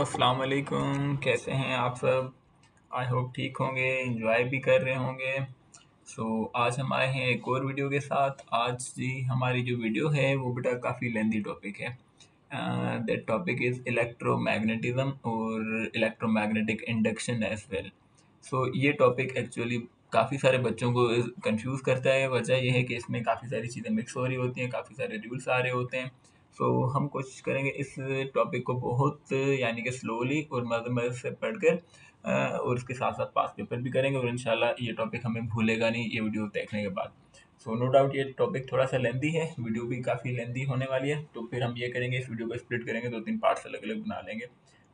अस्सलाम वालेकुम। कैसे हैं आप सब? आई होप ठीक होंगे, एंजॉय भी कर रहे होंगे। आज हम आए हैं एक और वीडियो के साथ। आज जी हमारी जो वीडियो है वो बेटा काफ़ी लेंदी टॉपिक है। दैट टॉपिक इज़ इलेक्ट्रोमैग्नेटिज्म और इलेक्ट्रोमैग्नेटिक इंडक्शन एज वेल। ये टॉपिक एक्चुअली काफ़ी सारे बच्चों को कंफ्यूज करता है। वजह यह है कि इसमें काफ़ी सारी चीज़ें मिक्स हो रही होती हैं, काफ़ी सारे रूल्स आ रहे होते हैं। हम कोशिश करेंगे इस टॉपिक को बहुत यानी कि स्लोली और मज़े मज़े से पढ़कर और उसके साथ साथ पास पेपर भी करेंगे और इंशाल्लाह ये टॉपिक हमें भूलेगा नहीं ये वीडियो देखने के बाद। नो डाउट ये टॉपिक थोड़ा सा लेंदी है, वीडियो भी काफ़ी लेंदी होने वाली है, तो फिर हम ये करेंगे इस वीडियो को स्प्लिट करेंगे, 2-3 पार्ट्स अलग अलग बना लेंगे।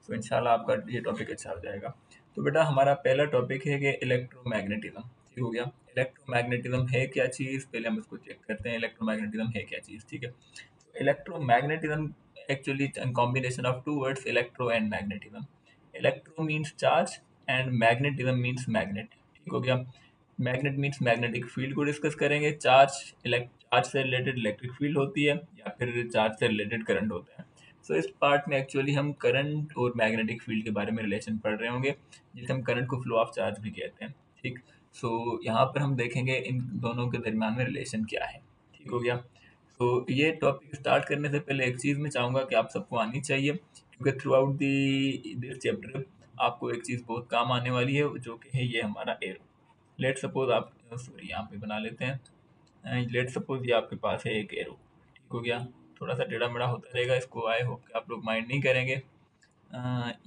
इंशाल्लाह आपका ये टॉपिक अच्छा हो जाएगा। तो बेटा हमारा पहला टॉपिक है कि इलेक्ट्रोमैग्नेटिज्म। ठीक हो गया। इलेक्ट्रोमैग्नेटिज्म है क्या चीज़, पहले हम इसको चेक करते हैं इलेक्ट्रोमैग्नेटिज्म है क्या चीज़। ठीक है। Electromagnetism actually a combination of two words, electro and magnetism. Electro means charge and magnetism means magnet. ठीक हो गया। मैग्नेट मीन्स मैग्नेटिक फील्ड को डिस्कस करेंगे। चार्ज से रिलेटेड इलेक्ट्रिक फील्ड होती है या फिर चार्ज से रिलेटेड करंट होता है। इस पार्ट में एक्चुअली हम करंट और मैग्नेटिक फील्ड के बारे में रिलेशन पढ़ रहे होंगे, जिसे हम करंट को फ्लो ऑफ चार्ज भी कहते हैं। ठीक। यहाँ पर हम देखेंगे इन दोनों के दरमियान में रिलेशन क्या है। ठीक हो गया। ये टॉपिक स्टार्ट करने से पहले एक चीज़ मैं चाहूँगा कि आप सबको आनी चाहिए, क्योंकि through out the this chapter आपको एक चीज़ बहुत काम आने वाली है, जो कि है ये हमारा एरो। लेट सपोज आप सॉरी यहाँ पे बना लेते हैं। लेट सपोज ये आपके पास है एक एरो। ठीक हो गया। थोड़ा सा टेढ़ा मेढ़ा होता रहेगा, इसको आई होप कि आप लोग माइंड नहीं करेंगे।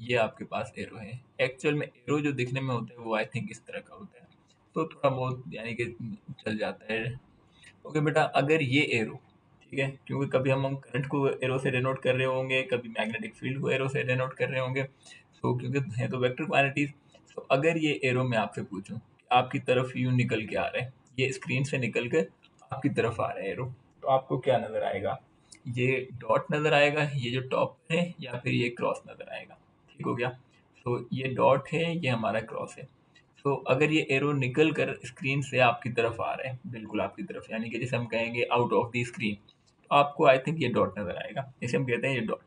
ये आपके पास एरो है। एक्चुअल में एरो जो दिखने में होता है वो आई थिंक इस तरह का होता है, तो थोड़ा बहुत यानी कि चल जाता है। ओके बेटा, अगर ये एरो, ठीक है, क्योंकि कभी हम करंट को एरो से डिनोट कर रहे होंगे, कभी मैग्नेटिक फील्ड को एरो से डिनोट कर रहे होंगे, क्योंकि है तो वेक्टर क्वांटिटीज। अगर ये एरो मैं आपसे पूछूं कि आपकी तरफ यूं निकल के आ रहा है, ये स्क्रीन से निकल के आपकी तरफ आ रहा है एरो, तो आपको क्या नजर आएगा? ये डॉट नजर आएगा, ये जो टॉप है, या फिर ये क्रॉस नजर आएगा? ठीक हो गया। ये डॉट है, ये हमारा क्रॉस है। अगर ये एरो निकल कर स्क्रीन से आपकी तरफ आ रहा है, बिल्कुल आपकी तरफ, यानी कि जैसे हम कहेंगे आउट ऑफ द स्क्रीन, तो आपको आई थिंक ये डॉट नजर आएगा। इसे हम कहते हैं ये डॉट।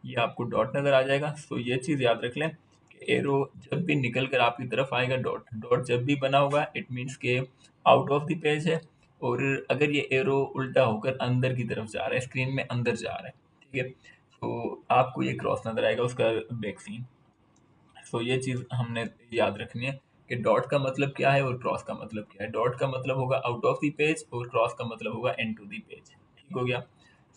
ये आपको डॉट नजर आ जाएगा। ये चीज़ याद रख लें कि एरो जब भी निकल कर आपकी तरफ आएगा, डॉट डॉट जब भी बना होगा, इट मीन्स के आउट ऑफ द पेज है। और अगर ये एरो उल्टा होकर अंदर की तरफ जा रहा है, स्क्रीन में अंदर जा रहा है, ठीक है, तो आपको ये क्रॉस नजर आएगा, उसका बैक सीन। ये चीज़ हमने याद रखनी है कि डॉट का मतलब क्या है और क्रॉस का मतलब क्या है। डॉट का मतलब होगा आउट ऑफ द पेज और क्रॉस का मतलब होगा इनटू द पेज। ठीक हो गया।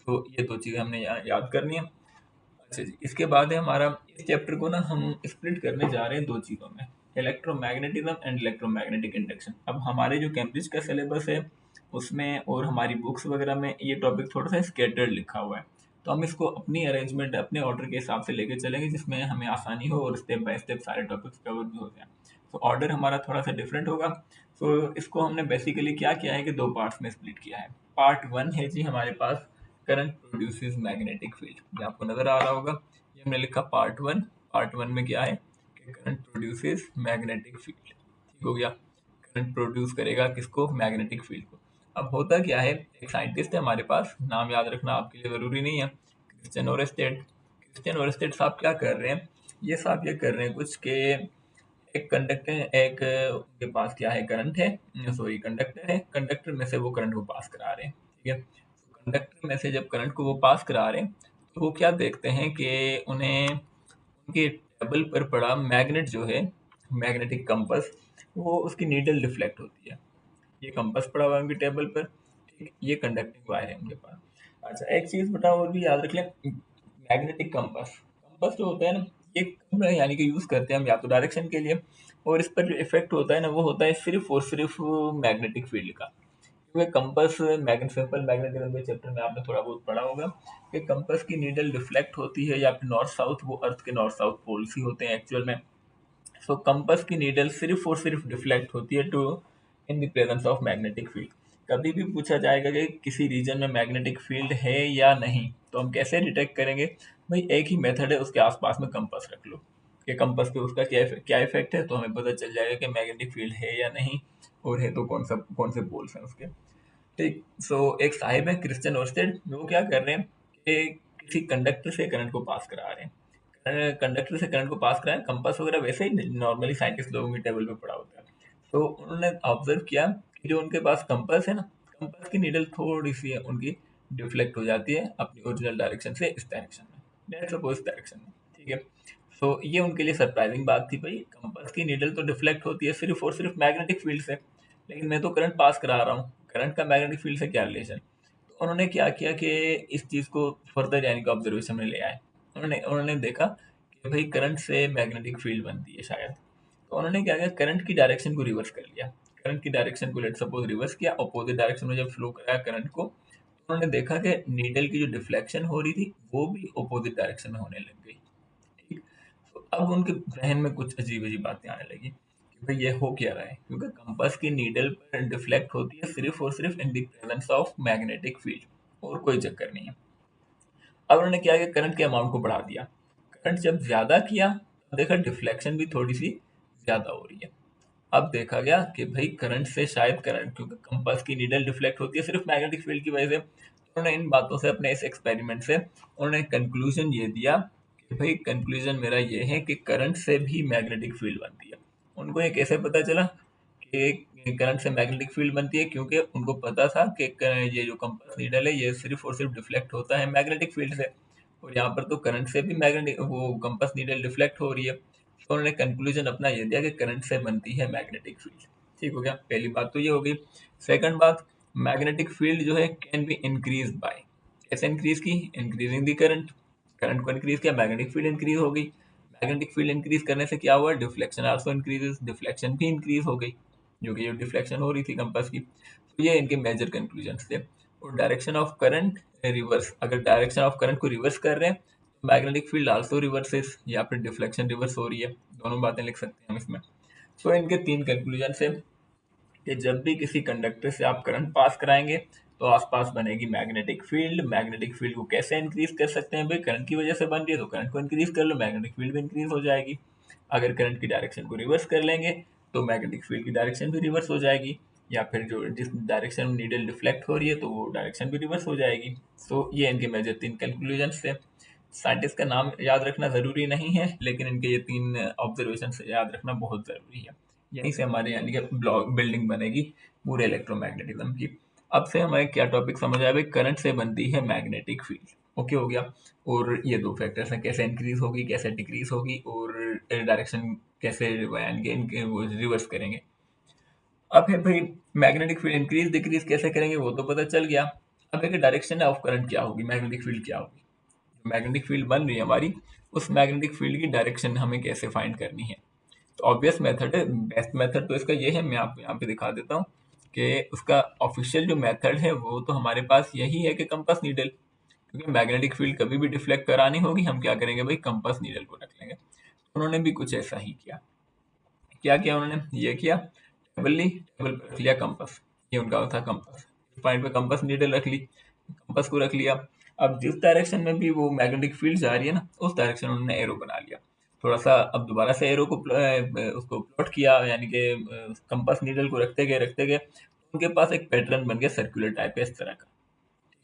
ये दो चीज़ें हमने याद करनी है। अच्छा जी, इसके बाद है हमारा, इस चैप्टर को ना हम स्प्लिट करने जा रहे हैं दो चीज़ों में, इलेक्ट्रोमैग्नेटिज्म एंड इलेक्ट्रोमैग्नेटिक इंडक्शन। अब हमारे जो कैम्ब्रिज का सिलेबस है उसमें और हमारी बुक्स वगैरह में ये टॉपिक थोड़ा सा स्केटर्ड लिखा हुआ है, तो हम इसको अपनी अरेंजमेंट अपने ऑर्डर के हिसाब से लेके चलेंगे, जिसमें हमें आसानी हो और स्टेप बाय स्टेप सारे टॉपिक्स कवर भी हो जाए। ऑर्डर हमारा थोड़ा सा डिफरेंट होगा। इसको हमने बेसिकली क्या किया है कि दो पार्ट्स में स्प्लिट किया है। पार्ट वन है जी हमारे पास करंट प्रोड्यूसेस मैग्नेटिक फील्ड, ये आपको नजर आ रहा होगा। ये हमने लिखा पार्ट वन। पार्ट वन में क्या है कि करंट प्रोड्यूसेस मैग्नेटिक फील्ड। ठीक हो गया। करंट प्रोड्यूस करेगा किसको? मैग्नेटिक फील्ड को। अब होता क्या है, एक साइंटिस्ट है हमारे पास, नाम याद रखना आपके लिए ज़रूरी नहीं है, क्रिश्चियन ओरेस्टेड। क्रिश्चियन ओरेस्टेड साहब क्या कर रहे हैं? ये साहब ये कर रहे हैं कुछ के, एक कंडक्टर, एक उनके पास क्या है, करंट है, सॉरी कंडक्टर है, कंडक्टर में से वो करंट को पास करा रहे हैं। ठीक है। कंडक्टर में से जब करंट को वो पास करा रहे हैं, तो वो क्या देखते हैं कि उन्हें उनके टेबल पर पड़ा मैग्नेट जो है, मैग्नेटिक कंपस, वो उसकी नीडल रिफ्लेक्ट होती है। ये कंपस पड़ा हुआ है उनकी टेबल पर। ठीक, ये कंडक्टिंग वायर है उनके पास। अच्छा, एक चीज बताओ और भी याद रख लें, मैग्नेटिक कंपस, कंपस जो होता है ना, ये कब यानी कि यूज करते हैं हम या तो डायरेक्शन के लिए, और इस पर जो इफेक्ट होता है ना वो होता है सिर्फ और सिर्फ मैग्नेटिक फील्ड का। क्योंकि कंपस सिंपल मैग्नेटिज्म के चैप्टर में आपने थोड़ा बहुत पढ़ा होगा कि कंपस की नीडल रिफ्लेक्ट होती है, या फिर नॉर्थ साउथ, वो अर्थ के नॉर्थ साउथ पोल्स ही होते हैं एक्चुअल में। कंपस की नीडल सिर्फ और सिर्फ डिफ्लेक्ट होती है to in the presence of magnetic field. कभी भी पूछा जाएगा कि किसी रीजन में मैग्नेटिक फील्ड है या नहीं, तो हम कैसे डिटेक्ट करेंगे? भाई एक ही मेथड है, उसके आसपास में कंपस रख लो कि कंपस पे उसका क्या इफेक्ट है, तो हमें पता चल जाएगा कि मैग्नेटिक फील्ड है या नहीं, और है तो कौन से पोल्स हैं उसके। ठीक। एक साहिब है क्रिश्चियन ओर्स्टेड, वो क्या कर रहे हैं कि किसी कंडक्टर से करंट को पास करा रहे हैं। कंडक्टर से करंट को पास कराएं, कंपास वगैरह वैसे ही नॉर्मली साइंटिस्ट लोगों की टेबल पे पड़ा होता है। तो उन्होंने ऑब्जर्व किया कि जो उनके पास कंपास है ना, कंपास की नीडल थोड़ी सी उनकी डिफ्लेक्ट हो जाती है अपनी ओरिजिनल डायरेक्शन से इस डायरेक्शन में, लेट्स सपोज डायरेक्शन में, ठीक है। तो ये उनके लिए सरप्राइजिंग बात थी, भाई कंपास की नीडल तो डिफ्लेक्ट होती है सिर्फ और सिर्फ मैग्नेटिक फील्ड से, लेकिन मैं तो करंट पास करा रहा हूँ, करंट का मैग्नेटिक फील्ड से क्या रिलेशन। तो उन्होंने क्या किया कि इस चीज़ को फर्दर यानी कि ऑब्जर्वेशन में ले आए। उन्होंने उन्होंने देखा कि भाई करंट से मैग्नेटिक फील्ड बनती है शायद। तो उन्होंने क्या किया, करंट की डायरेक्शन को रिवर्स कर लिया। करंट की डायरेक्शन को लेट सपोज रिवर्स किया, अपोजिट डायरेक्शन में जब फ्लो कराया करंट को, तो उन्होंने देखा कि नीडल की जो डिफ्लेक्शन हो रही थी वो भी अपोजिट डायरेक्शन में होने लग गई। ठीक। तो अब उनके जहन में कुछ अजीब अजीब बातें आने लगी कि भाई ये हो क्या रहा है, क्योंकि कंपास की नीडल पर डिफ्लेक्ट होती है सिर्फ और सिर्फ इन the presence of magnetic field, और कोई चक्कर नहीं है। अब उन्होंने क्या किया, करंट के अमाउंट को बढ़ा दिया। करंट जब ज्यादा किया तो देखा डिफ्लेक्शन भी थोड़ी सी ज्यादा हो रही है। अब देखा गया कि भाई करंट से शायद करंट, क्योंकि कंपास की नीडल डिफ्लेक्ट होती है सिर्फ मैग्नेटिक फील्ड की वजह से, तो उन्होंने इन बातों से अपने इस एक्सपेरिमेंट से उन्होंने कंक्लूजन ये दिया कि भाई कंक्लूजन मेरा ये है कि करंट से भी मैग्नेटिक फील्ड बनती है। उनको ये कैसे पता चला कि करंट से मैग्नेटिक फील्ड बनती है, क्योंकि उनको पता था कि ये जो कंपास नीडल है ये सिर्फ और सिर्फ डिफ्लेक्ट होता है मैग्नेटिक फील्ड से, और यहाँ पर तो करंट से भी मैग्नेटिक वो कंपास नीडल डिफ्लेक्ट हो रही है। तो उन्होंने कंक्लूजन अपना ये दिया कि करंट से बनती है मैग्नेटिक फील्ड। ठीक हो गया, पहली बात तो ये हो गई। सेकंड बात, मैग्नेटिक फील्ड जो है कैन बी इंक्रीज बाय, कैसे इंक्रीज की, इंक्रीजिंग दी करंट। करंट को इंक्रीज किया, मैग्नेटिक फील्ड इंक्रीज हो गई। मैग्नेटिक फील्ड इंक्रीज करने से क्या हुआ, डिफ्लेक्शन आल्सो इंक्रीजेस, डिफ्लेक्शन भी इंक्रीज हो गई, जो कि जो डिफ्लेक्शन हो रही थी कंपास की। तो ये इनके मेजर कंक्लूजन थे। और डायरेक्शन ऑफ करंट रिवर्स, अगर डायरेक्शन ऑफ करंट को रिवर्स कर रहे हैं तो मैग्नेटिक फील्ड आल्सो रिवर्सेस, या फिर डिफ्लेक्शन रिवर्स हो रही है, दोनों बातें लिख सकते हैं हम इसमें। तो इनके तीन कंक्लूजन है कि जब भी किसी कंडक्टर से आप करंट पास कराएंगे तो आसपास बनेगी मैग्नेटिक फील्ड। मैग्नेटिक फील्ड को कैसे इंक्रीज कर सकते हैं, भाई करंट की वजह से बन रही है तो करंट को इंक्रीज कर लो, मैग्नेटिक फील्ड भी इंक्रीज हो जाएगी। अगर करंट की डायरेक्शन को रिवर्स कर लेंगे तो मैग्नेटिक फील्ड की डायरेक्शन भी रिवर्स हो जाएगी, या फिर जो जिस डायरेक्शन में नीडल डिफ्लेक्ट हो रही है तो वो डायरेक्शन भी रिवर्स हो जाएगी। तो ये इनके मेजर तीन कंक्लूजन थे। साइंटिस्ट का नाम याद रखना ज़रूरी नहीं है, लेकिन इनके ये तीन ऑब्जर्वेशन याद रखना बहुत ज़रूरी है। यहीं से हमारे यानी कि ब्लॉक बिल्डिंग बनेगी पूरे इलेक्ट्रोमैग्नेटिज्म की। अब से हमें क्या टॉपिक समझ आया, भाई करंट से बनती है मैग्नेटिक फील्ड। ओके हो गया। और ये दो फैक्टर्स हैं, कैसे इंक्रीज होगी कैसे डिक्रीज होगी, और डायरेक्शन कैसे यानी कि इनके वो रिवर्स करेंगे। अब है भाई मैग्नेटिक फील्ड इंक्रीज डिक्रीज कैसे करेंगे वो तो पता चल गया। अब है कि डायरेक्शन ऑफ करंट क्या होगी, मैग्नेटिक फील्ड क्या होगी, मैग्नेटिक फील्ड बन रही है हमारी, उस मैग्नेटिक फील्ड की डायरेक्शन हमें कैसे फाइंड करनी है। तो ऑब्वियस मेथड है, बेस्ट मेथड तो इसका ये है, मैं आपको यहाँ पे दिखा देता हूँ कि उसका ऑफिशियल जो मेथड है वो तो हमारे पास यही है कि कंपास नीडल, क्योंकि मैग्नेटिक फील्ड कभी भी डिफ्लेक्ट करानी होगी हम क्या करेंगे भाई, कंपास नीडल को रख लेंगे। उन्होंने भी कुछ ऐसा ही किया। क्या किया उन्होंने, ये किया टेबल ली, टेबल पर रख लिया कंपास, ये उनका था कंपास, पॉइंट पे कंपास नीडल रख ली, कंपास को रख लिया। अब जिस डायरेक्शन में भी वो मैग्नेटिक फील्ड जा रही है ना उस डायरेक्शन में उन्होंने एरो बना लिया। थोड़ा सा अब दोबारा से एरो को उसको प्लॉट किया, यानी कि कंपास नीडल को रखते गए उनके पास एक पैटर्न बन गया सर्कुलर टाइप है इस तरह का।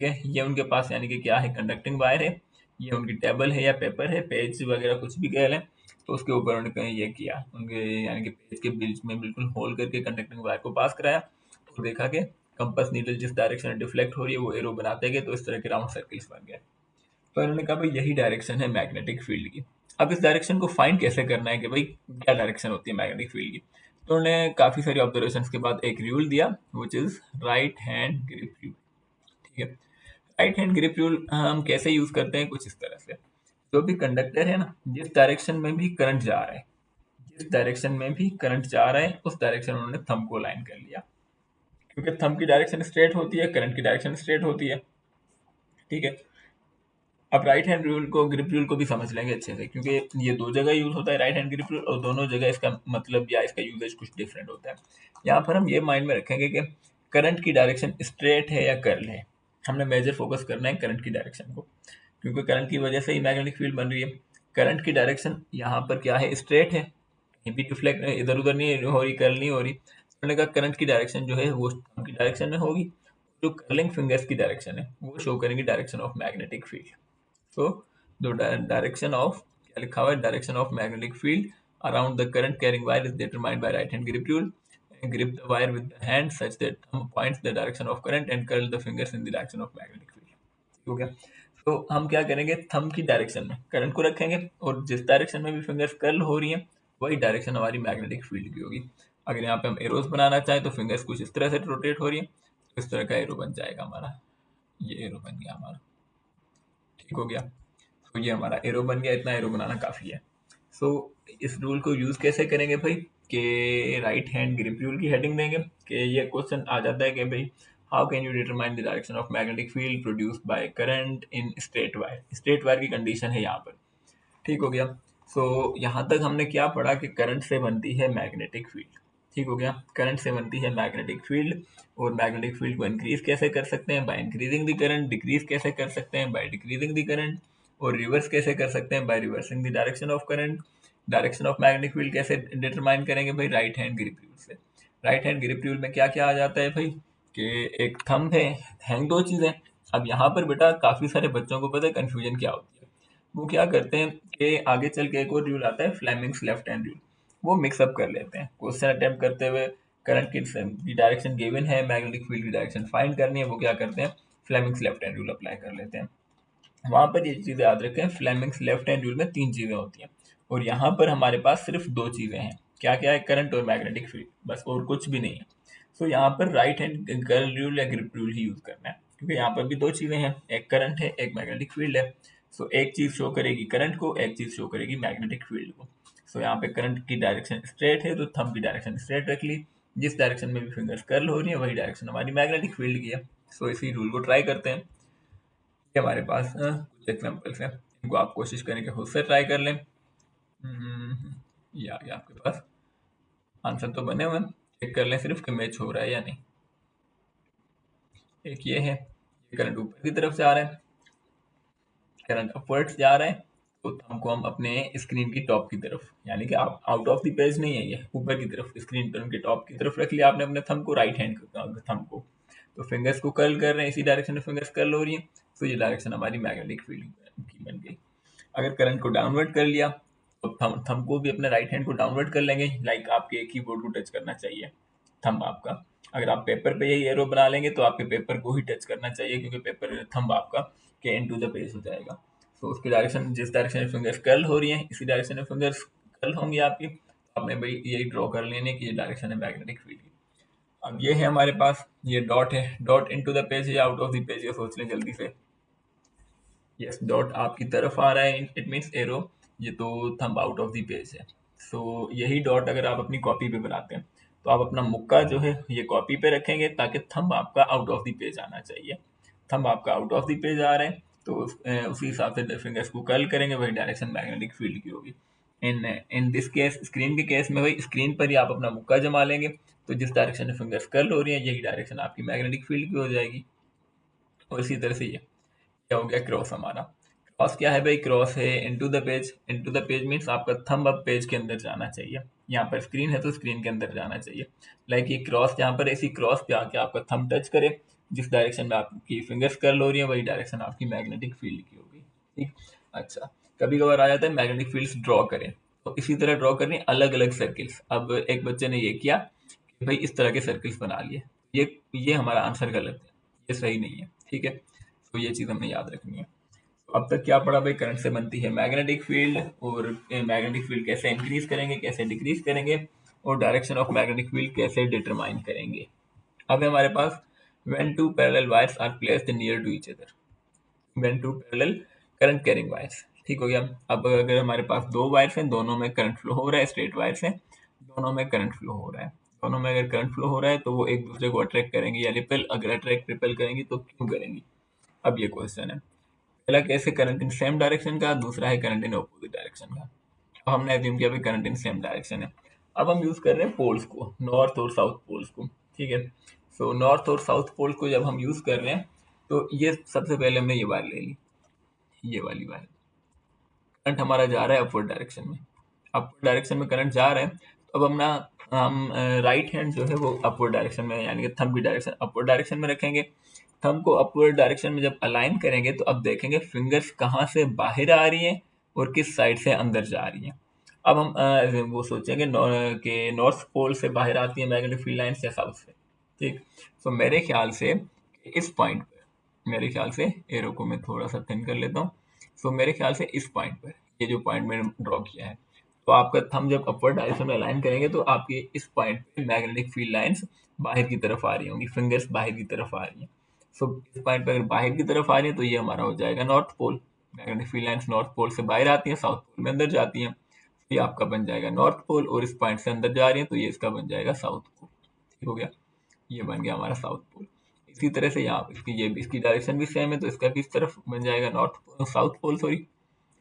ठीक है, ये उनके पास यानी कि क्या है, कंडक्टिंग वायर है, ये उनकी टेबल है या पेपर है, पेज वगैरह कुछ भी कह लें। तो उसके ऊपर उन्होंने कहीं ये किया, उनके यानी कि पेज के बीच में बिल्कुल होल करके कंडक्टिंग वायर को पास कराया, और देखा कि कंपास नीडल जिस डायरेक्शन में डिफ्लेक्ट हो रही है वो एरो बनाते गए तो इस तरह के राउंड सर्कल्स बन गए। तो इन्होंने कहा भाई यही डायरेक्शन है मैग्नेटिक फील्ड की। अब इस डायरेक्शन को फाइंड कैसे करना है कि भाई क्या डायरेक्शन होती है मैग्नेटिक फील्ड की। तो उन्होंने काफी सारी ऑब्जर्वेशन के बाद एक रूल दिया which is right hand grip rule. ठीक है, राइट हैंड ग्रिप रूल हम कैसे यूज करते हैं, कुछ इस तरह से, जो भी कंडक्टर है ना जिस डायरेक्शन में भी करंट जा रहा है, जिस डायरेक्शन में भी करंट जा रहा है उस डायरेक्शन में उन्होंने थंब को लाइन कर लिया, क्योंकि थंब की डायरेक्शन स्ट्रेट होती है, करंट की डायरेक्शन स्ट्रेट होती है। ठीक है, अब राइट हैंड रूल को ग्रिप रूल को भी समझ लेंगे अच्छे से, क्योंकि ये दो जगह यूज होता है राइट हैंड ग्रिप रूल, और दोनों जगह इसका मतलब या इसका यूजेज कुछ डिफरेंट होता है। यहाँ पर हम ये माइंड में रखेंगे कि करंट की डायरेक्शन स्ट्रेट है या कर्ल है, हमने मेजर फोकस करना है करंट की डायरेक्शन को, क्योंकि करंट की वजह से ही मैग्नेटिक फील्ड बन रही है। करंट की डायरेक्शन यहाँ पर क्या है, स्ट्रेट है, कहीं भी डिफ्लेक्ट इधर उधर नहीं हो रही, कर्ल नहीं हो रही। उन्होंने कहा करंट की डायरेक्शन जो है वो थंब की डायरेक्शन में होगी, जो कर्लिंग फिंगर्स की डायरेक्शन है वो शो करेंगी direction of magnetic field. So the direction of क्या लिखा हुआ है, direction of magnetic field around the current carrying wire is determined by right hand grip rule. Grip the wire with the hand such that thumb points the direction of current and curl the fingers in the direction of magnetic field. ठीक हो गया. तो हम क्या करेंगे, thumb की direction में current को रखेंगे और जिस डायरेक्शन में भी फिंगर्स कर्ल हो रही हैं वही डायरेक्शन हमारी मैग्नेटिक फील्ड की होगी. अगर यहाँ पे हम एरोज बनाना चाहें तो फिंगर्स कुछ इस तरह से रोटेट हो रही है, तो इस तरह का एरो बन जाएगा हमारा. ये एरो बन गया हमारा. ठीक हो गया. तो ये हमारा एरो बन गया. इतना एरो बनाना काफ़ी है. सो इस रूल को यूज़ कैसे करेंगे भाई, कि राइट हैंड ग्रिप रूल की हेडिंग देंगे कि ये क्वेश्चन आ जाता है कि भाई how can you determine the direction of magnetic field produced by current in straight wire. Straight wire की कंडीशन है यहाँ पर. ठीक हो गया. सो यहाँ तक हमने क्या पढ़ा कि करंट से बनती है मैग्नेटिक फील्ड. ठीक हो गया. करंट से बनती है मैग्नेटिक फील्ड और मैग्नेटिक फील्ड को इंक्रीज कैसे कर सकते हैं, by increasing the current. Decrease कैसे कर सकते हैं, बाय डिक्रीजिंग द करंट. और रिवर्स कैसे कर सकते हैं, by reversing the direction of current. Direction of magnetic field कैसे डिटरमाइन करेंगे भाई, राइट हैंड ग्रिप रूल से. राइट हैंड ग्रिप रूल में क्या क्या आ जाता है भाई, कि एक थंब है दो चीज़ें. अब यहाँ पर बेटा काफ़ी सारे बच्चों को पता है कन्फ्यूजन क्या होती है. वो क्या करते हैं कि आगे चल के एक और रूल आता है फ्लेमिंग्स लेफ्ट हैंड रूल. वो मिक्सअप कर लेते हैं क्वेश्चन अटेम्प्ट करते हुए. करंट की डायरेक्शन गिवन है, मैग्नेटिक फील्ड की डायरेक्शन फाइंड करनी है, वो क्या करते हैं Fleming's left hand rule apply कर लेते हैं. वहाँ पर ये चीज़ें याद रखें, फ्लेमिंग्स लेफ्ट हैंड रूल में 3 चीज़ें होती हैं और यहाँ पर हमारे पास सिर्फ 2 चीज़ें हैं. क्या क्या है, करंट और मैग्नेटिक फील्ड, बस और कुछ भी नहीं है. सो यहाँ पर राइट हैंड कर्ल रूल या ग्रिप रूल ही यूज़ करना है, क्योंकि यहाँ पर भी 2 चीज़ें हैं, एक करंट है एक मैग्नेटिक फील्ड है. सो एक चीज़ शो करेगी करंट को, एक चीज़ शो करेगी मैग्नेटिक फील्ड को. सो यहाँ पे करंट की डायरेक्शन स्ट्रेट है तो थंब की डायरेक्शन स्ट्रेट रख ली. जिस डायरेक्शन में भी फिंगर्स कर्ल हो रही है वही डायरेक्शन हमारी मैग्नेटिक फील्ड की है. सो इसी रूल को ट्राई करते हैं. ये हमारे पास कुछ एग्जांपल्स हैं, इनको आप कोशिश करें कि खुद से ट्राई कर लें. ये आ गया आपके पास. आंसर तो बने हुए हैं, चेक कर लें सिर्फ कि मैच हो रहा है या नहीं. एक ये है, ये करंट ऊपर की तरफ से आ रहा है, करंट अपवर्ड्स जा रहा है. तो हमको हम अपने स्क्रीन की टॉप की तरफ, यानी कि आप आउट ऑफ द पेज नहीं है, ये ऊपर की तरफ स्क्रीन पर उनके टॉप की तरफ रख लिया आपने अपने थंब को, राइट हैंड थंब को. तो फिंगर्स को कर्ल कर रहे हैं, इसी डायरेक्शन में फिंगर्स कर्ल हो रही हैं. तो ये डायरेक्शन हमारी मैग्नेटिक फील्ड की बन गई. अगर करंट को डाउनवर्ड कर लिया तो थंब को भी अपने राइट हैंड को डाउनवर्ड कर लेंगे, लाइक आपके कीबोर्ड को टच करना चाहिए थंब आपका. अगर आप पेपर पे यही एरो बना लेंगे तो आपके पेपर को ही टच करना चाहिए, क्योंकि पेपर थंब आपका के इनटू द पेज हो जाएगा. तो उसकी डायरेक्शन, जिस डायरेक्शन में फिंगर्स कर्ल हो रही हैं इसी डायरेक्शन में फिंगर्स कर्ल होंगी आपकी. आपने भाई यही ड्रॉ कर लेने की ये डायरेक्शन है मैग्नेटिक फील्ड की. अब ये है हमारे पास, ये डॉट है, डॉट इनटू द पेज या आउट ऑफ द पेज, ये सोच लें जल्दी से. यस, डॉट आपकी तरफ आ रहा है, इट मीन्स एरो. ये तो thumb out of the page है. सो यही डॉट अगर आप अपनी कॉपी पे बनाते हैं तो आप अपना मुक्का जो है ये कॉपी पे रखेंगे ताकि थंब आपका आउट ऑफ द पेज आना चाहिए. थंब आपका आउट ऑफ द पेज आ रहा है तो उसी हिसाब से फिंगर्स को कर्ल करेंगे, वही डायरेक्शन मैग्नेटिक फील्ड की होगी. इन दिस केस, स्क्रीन के केस में वही स्क्रीन पर ही आप अपना मुक्का जमा लेंगे, तो जिस डायरेक्शन में फिंगर्स कर्ल हो रही है यही डायरेक्शन आपकी मैग्नेटिक फील्ड की हो जाएगी. और इसी तरह से ये क्या हो गया, क्रॉस हमारा. क्रॉस क्या है भाई, क्रॉस है into the page. Into the page means आपका थंब अब पेज के अंदर जाना चाहिए. यहाँ पर स्क्रीन है तो स्क्रीन के अंदर जाना चाहिए. लाइक ये क्रॉस यहाँ पर ऐसी क्रॉस पे आके आपका थंब टच करे, जिस डायरेक्शन में आपकी फिंगर्स कर्ल हो रही है वही डायरेक्शन आपकी मैग्नेटिक फील्ड की होगी. ठीक. अच्छा, कभी कभार आ जाता है मैग्नेटिक फील्ड्स ड्रॉ करें, तो इसी तरह ड्रॉ करनी अलग अलग सर्किल्स. अब एक बच्चे ने ये किया कि भाई इस तरह के सर्किल्स बना लिए, ये हमारा आंसर गलत है, ये सही नहीं है. ठीक है, तो ये चीज़ हमने याद रखनी है. अब तक क्या पढ़ा भाई, करंट से बनती है मैग्नेटिक फील्ड और मैग्नेटिक फील्ड कैसे इंक्रीज करेंगे कैसे डिक्रीज करेंगे और डायरेक्शन ऑफ मैग्नेटिक फील्ड कैसे डिटरमाइन करेंगे. अब है हमारे पास when two parallel wires are placed near to each other, when two parallel current carrying wires. ठीक हो गया. अब अगर हमारे पास 2 वायर्स हैं, दोनों में करंट फ्लो हो रहा है, स्ट्रेट वायर्स हैं, दोनों में करंट फ्लो हो रहा है. दोनों में अगर करंट फ्लो हो रहा है तो वो एक दूसरे को अट्रैक्ट करेंगे या रिपेल. अगर अट्रैक्ट रिपेल करेंगी तो क्यों करेंगी, अब ये क्वेश्चन है. पहला केस है करंट इन सेम डायरेक्शन का, दूसरा है करंट इन ऑपोजिट डायरेक्शन का. अब हमने एज्यूम किया भाई करंट इन सेम डायरेक्शन है. अब हम यूज कर रहे हैं पोल्स को, नॉर्थ और साउथ पोल्स को. ठीक है. सो नॉर्थ और साउथ पोल्स को जब हम यूज कर रहे हैं तो ये सबसे पहले हमने ये वायर ले ली, ये वाली वायर. करंट हमारा जा रहा है अपवर्ड डायरेक्शन में, अपवर्ड डायरेक्शन में करंट जा रहा है. तो अब हम राइट हैंड जो है वो अपवर्ड डायरेक्शन में, यानी कि थंब की डायरेक्शन अपवर्ड डायरेक्शन में रखेंगे. थंब को अपवर्ड डायरेक्शन में जब अलाइन करेंगे तो अब देखेंगे फिंगर्स कहाँ से बाहर आ रही हैं और किस साइड से अंदर जा रही हैं। अब हम वो सोचेंगे कि नॉर्थ पोल से बाहर आती है मैग्नेटिक फील्ड लाइंस या साउथ से। ठीक, तो मेरे ख्याल से इस पॉइंट पर, मेरे ख्याल से एरो को मैं थोड़ा सा थिन कर लेता हूँ। सो मेरे ख्याल से इस पॉइंट पर, ये जो पॉइंट मैंने ड्रॉ किया है, तो आपका थंब जब अपवर्ड डायरेक्शन में अलाइन करेंगे तो आपकी इस पॉइंट पे मैग्नेटिक फील्ड लाइंस बाहर की तरफ आ रही होंगी, फिंगर्स बाहर की तरफ आ रही हैं। सो इस पॉइंट पे अगर बाहर की तरफ आ रही है तो ये हमारा हो जाएगा north pole. Magnetic field lines north pole से बाहर आती हैं, साउथ पोल में अंदर जाती हैं। ये आपका बन जाएगा नॉर्थ पोल, और इस पॉइंट से अंदर जा रही है तो ये इसका बन जाएगा साउथ पोल। ठीक हो गया, ये बन गया हमारा साउथ पोल। इसी तरह से यहाँ इसकी ये भी, इसकी डायरेक्शन भी सेम है तो इसका भी इस तरफ बन जाएगा नॉर्थ साउथ पोल सॉरी,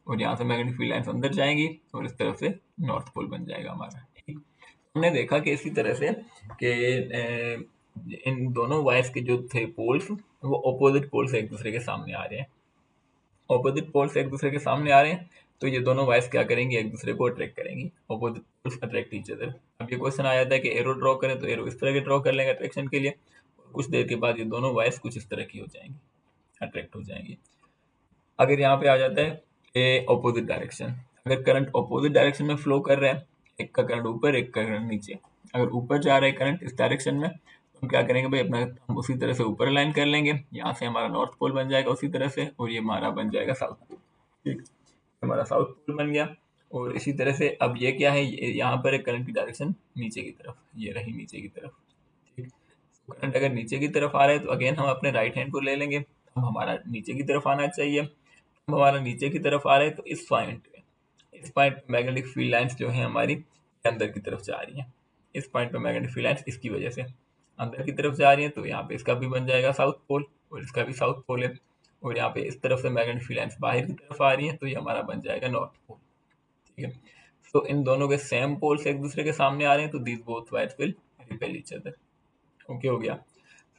और यहाँ से मैग्नेटिक फील्ड लाइंस अंदर जाएंगी और इस तरफ से नॉर्थ पोल बन जाएगा हमारा। ठीक, हमने देखा कि इसी तरह से कि इन दोनों वायर्स के जो थे पोल्स, वो ऑपोजिट पोल से एक दूसरे के सामने आ रहे हैं। ऑपोजिट पोल से एक दूसरे के सामने आ रहे हैं तो ये दोनों वायर्स क्या करेंगी, एक दूसरे को अट्रैक्ट करेंगी। Opposite poles attract each other. अब ये क्वेश्चन आ जाता है कि एरो ड्रॉ करें, तो एरो इस तरह के ड्रॉ कर लेंगे अट्रैक्शन के लिए, और कुछ देर के बाद ये दोनों वायर्स कुछ इस तरह की हो जाएंगी, अट्रैक्ट हो जाएंगी। अगर यहाँ पे आ जाता है कि ऑपोजिट डायरेक्शन, अगर करंट ऑपोजिट डायरेक्शन में फ्लो कर रहा है, एक का करंट ऊपर एक का करंट नीचे, अगर ऊपर जा रहा है करंट इस डायरेक्शन में, तो हम क्या करेंगे भाई, अपना हम उसी तरह से ऊपर लाइन कर लेंगे। यहाँ से हमारा नॉर्थ पोल बन जाएगा उसी तरह से, और ये हमारा बन जाएगा साउथ पोल। ठीक, हमारा साउथ पोल बन गया। और इसी तरह से अब ये क्या है, यहाँ पर एक करंट की डायरेक्शन नीचे की तरफ, ये रही नीचे की तरफ। ठीक, करंट अगर नीचे की तरफ आ रहा है तो अगेन हम अपने राइट हैंड को ले लेंगे, अब हमारा नीचे की तरफ आना चाहिए। अब हमारा नीचे की तरफ आ रहा है तो इस पॉइंट पे, इस पॉइंट पे मैग्नेटिक फील्ड लाइंस जो है हमारी अंदर की तरफ जा रही हैं। इस पॉइंट पे मैग्नेटिक फील्ड लाइंस इसकी वजह से अंदर की तरफ जा रही हैं, तो यहाँ पे इसका भी बन जाएगा साउथ पोल और इसका भी साउथ पोल है। और यहाँ पे इस तरफ से मैग्नेटिक फील्ड लाइंस बाहर की तरफ आ रही है, तो ये हमारा बन जाएगा नॉर्थ पोल। ठीक है, तो इन दोनों के सेम पोल्स एक दूसरे के सामने आ रहे हैं, तो these both wires will repel each other. Okay हो गया।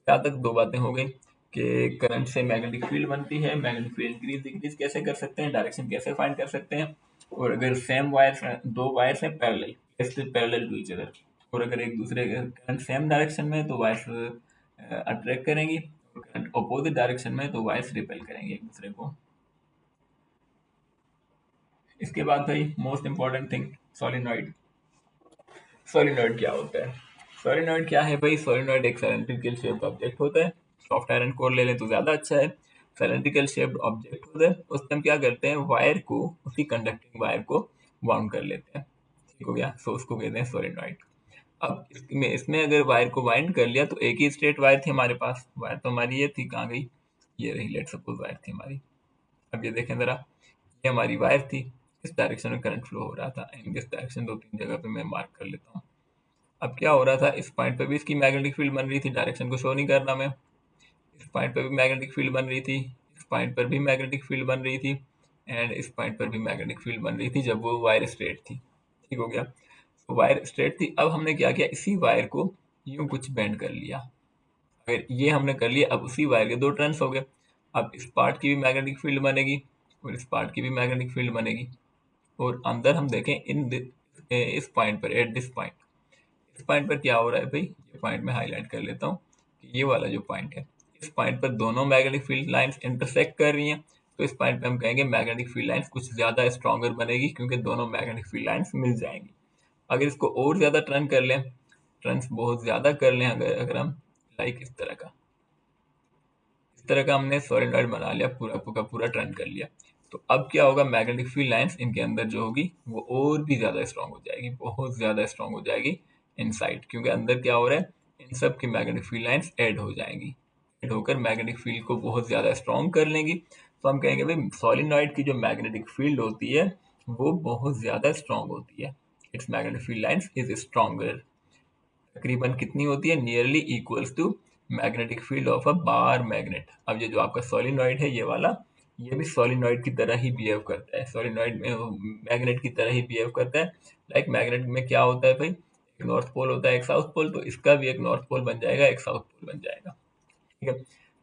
यहाँ तक दो बातें हो गई कि करंट से मैग्नेटिक फील्ड बनती है, मैग्नेटिक फील्ड इंक्रीज डिक्रीज कैसे कर सकते हैं, डायरेक्शन कैसे फाइंड कर सकते हैं, और अगर सेम वायर्स हैं, दो वायर्स हैं पैरेलल, कैसे पैरेलल टू ईच अदर, और अगर एक दूसरे करंट सेम डायरेक्शन में है तो वायर्स अट्रैक्ट करेंगी, और करंट अपोजिट डायरेक्शन में है तो वायर्स रिपेल करेंगे एक दूसरे को। इसके बाद भाई most important thing, solenoid. Solenoid क्या होता है? सोलिनॉइड क्या है भाई? सोलिनॉइड एक सिलेंड्रिकल शेप्ड ऑब्जेक्ट होता है। सॉफ्ट आयरन कोर ले लें तो ज्यादा अच्छा है। सिलेंड्रिकल शेप्ड ऑब्जेक्ट होता है, उसमें हम क्या करते हैं, वायर को, उसी कंडक्टिंग वायर को बाउंड कर लेते हैं। ठीक हो गया, सो उसको कहते हैं सोलिनॉइड। अब इसमें इसमें अगर वायर को बाइंड कर लिया तो एक ही स्ट्रेट वायर थी हमारे पास, वायर तो हमारी ये थी, कहाँ गई, ये रही, लेट सपोज वायर थी हमारी। अब ये देखें जरा, ये हमारी वायर थी, इस डायरेक्शन में करंट फ्लो हो रहा था, इन दिस डायरेक्शन दो तीन जगह पे मैं मार्क कर लेता हूँ। अब क्या हो रहा था, इस पॉइंट पे भी इसकी मैग्नेटिक फील्ड बन रही थी, डायरेक्शन को शो नहीं करना मैं। इस पॉइंट पे भी मैग्नेटिक फील्ड बन रही थी, इस पॉइंट पर भी मैग्नेटिक फील्ड बन रही थी, एंड इस पॉइंट पर भी मैग्नेटिक फील्ड बन रही थी जब वो वायर स्ट्रेट थी। ठीक हो गया, तो वायर स्ट्रेट थी। अब हमने क्या किया, इसी वायर को यूं कुछ बेंड कर लिया। अगर ये हमने कर लिया, अब उसी वायर के दो टर्न्स हो गए। अब इस पार्ट की भी मैग्नेटिक फील्ड बनेगी और इस पार्ट की भी मैग्नेटिक फील्ड बनेगी। और अंदर हम देखें इस पॉइंट पर, एट दिस पॉइंट, इस पॉइंट पर क्या हो रहा है भाई, ये पॉइंट में हाईलाइट कर लेता हूँ कि ये वाला जो पॉइंट है, इस पॉइंट पर दोनों मैग्नेटिक फील्ड लाइंस इंटरसेक्ट कर रही हैं। तो इस पॉइंट पे हम कहेंगे मैग्नेटिक फील्ड लाइंस कुछ ज्यादा स्ट्रॉन्गर बनेगी, क्योंकि दोनों मैग्नेटिक फील्ड लाइंस मिल जाएंगी। अगर इसको और ज्यादा टर्न कर लें, टर्न्स बहुत ज्यादा कर लें, अगर अगर हम लाइक इस तरह का हमने सोलिनॉइड बना लिया, पूरा का पूरा टर्न कर लिया, तो अब क्या होगा, मैग्नेटिक फील्ड लाइंस इनके अंदर जो होगी वो और भी ज्यादा स्ट्रांग हो जाएगी, बहुत ज्यादा स्ट्रांग हो जाएगी इनसाइड, क्योंकि अंदर क्या हो रहा है, इन सब की मैग्नेटिक फील्ड लाइंस ऐड हो जाएंगी, ऐड होकर मैग्नेटिक फील्ड को बहुत ज्यादा स्ट्रांग कर लेंगी। तो हम कहेंगे भाई सोलिनॉइड की जो मैग्नेटिक फील्ड होती है वो बहुत ज्यादा स्ट्रांग होती है, its magnetic field lines is stronger. तकरीबन कितनी होती है, nearly equals to magnetic field of a bar magnet. अब ये जो आपका सोलिनॉइड है ये वाला, ये भी सोलिनॉइड की तरह ही बिहेव करता है, सोलिनॉइड में मैग्नेट की तरह ही बिहेव करता है। लाइक मैग्नेट में क्या होता है भाई, एक नॉर्थ पोल होता है एक साउथ पोल, तो इसका भी एक नॉर्थ पोल बन जाएगा एक साउथ पोल बन जाएगा। ठीक है,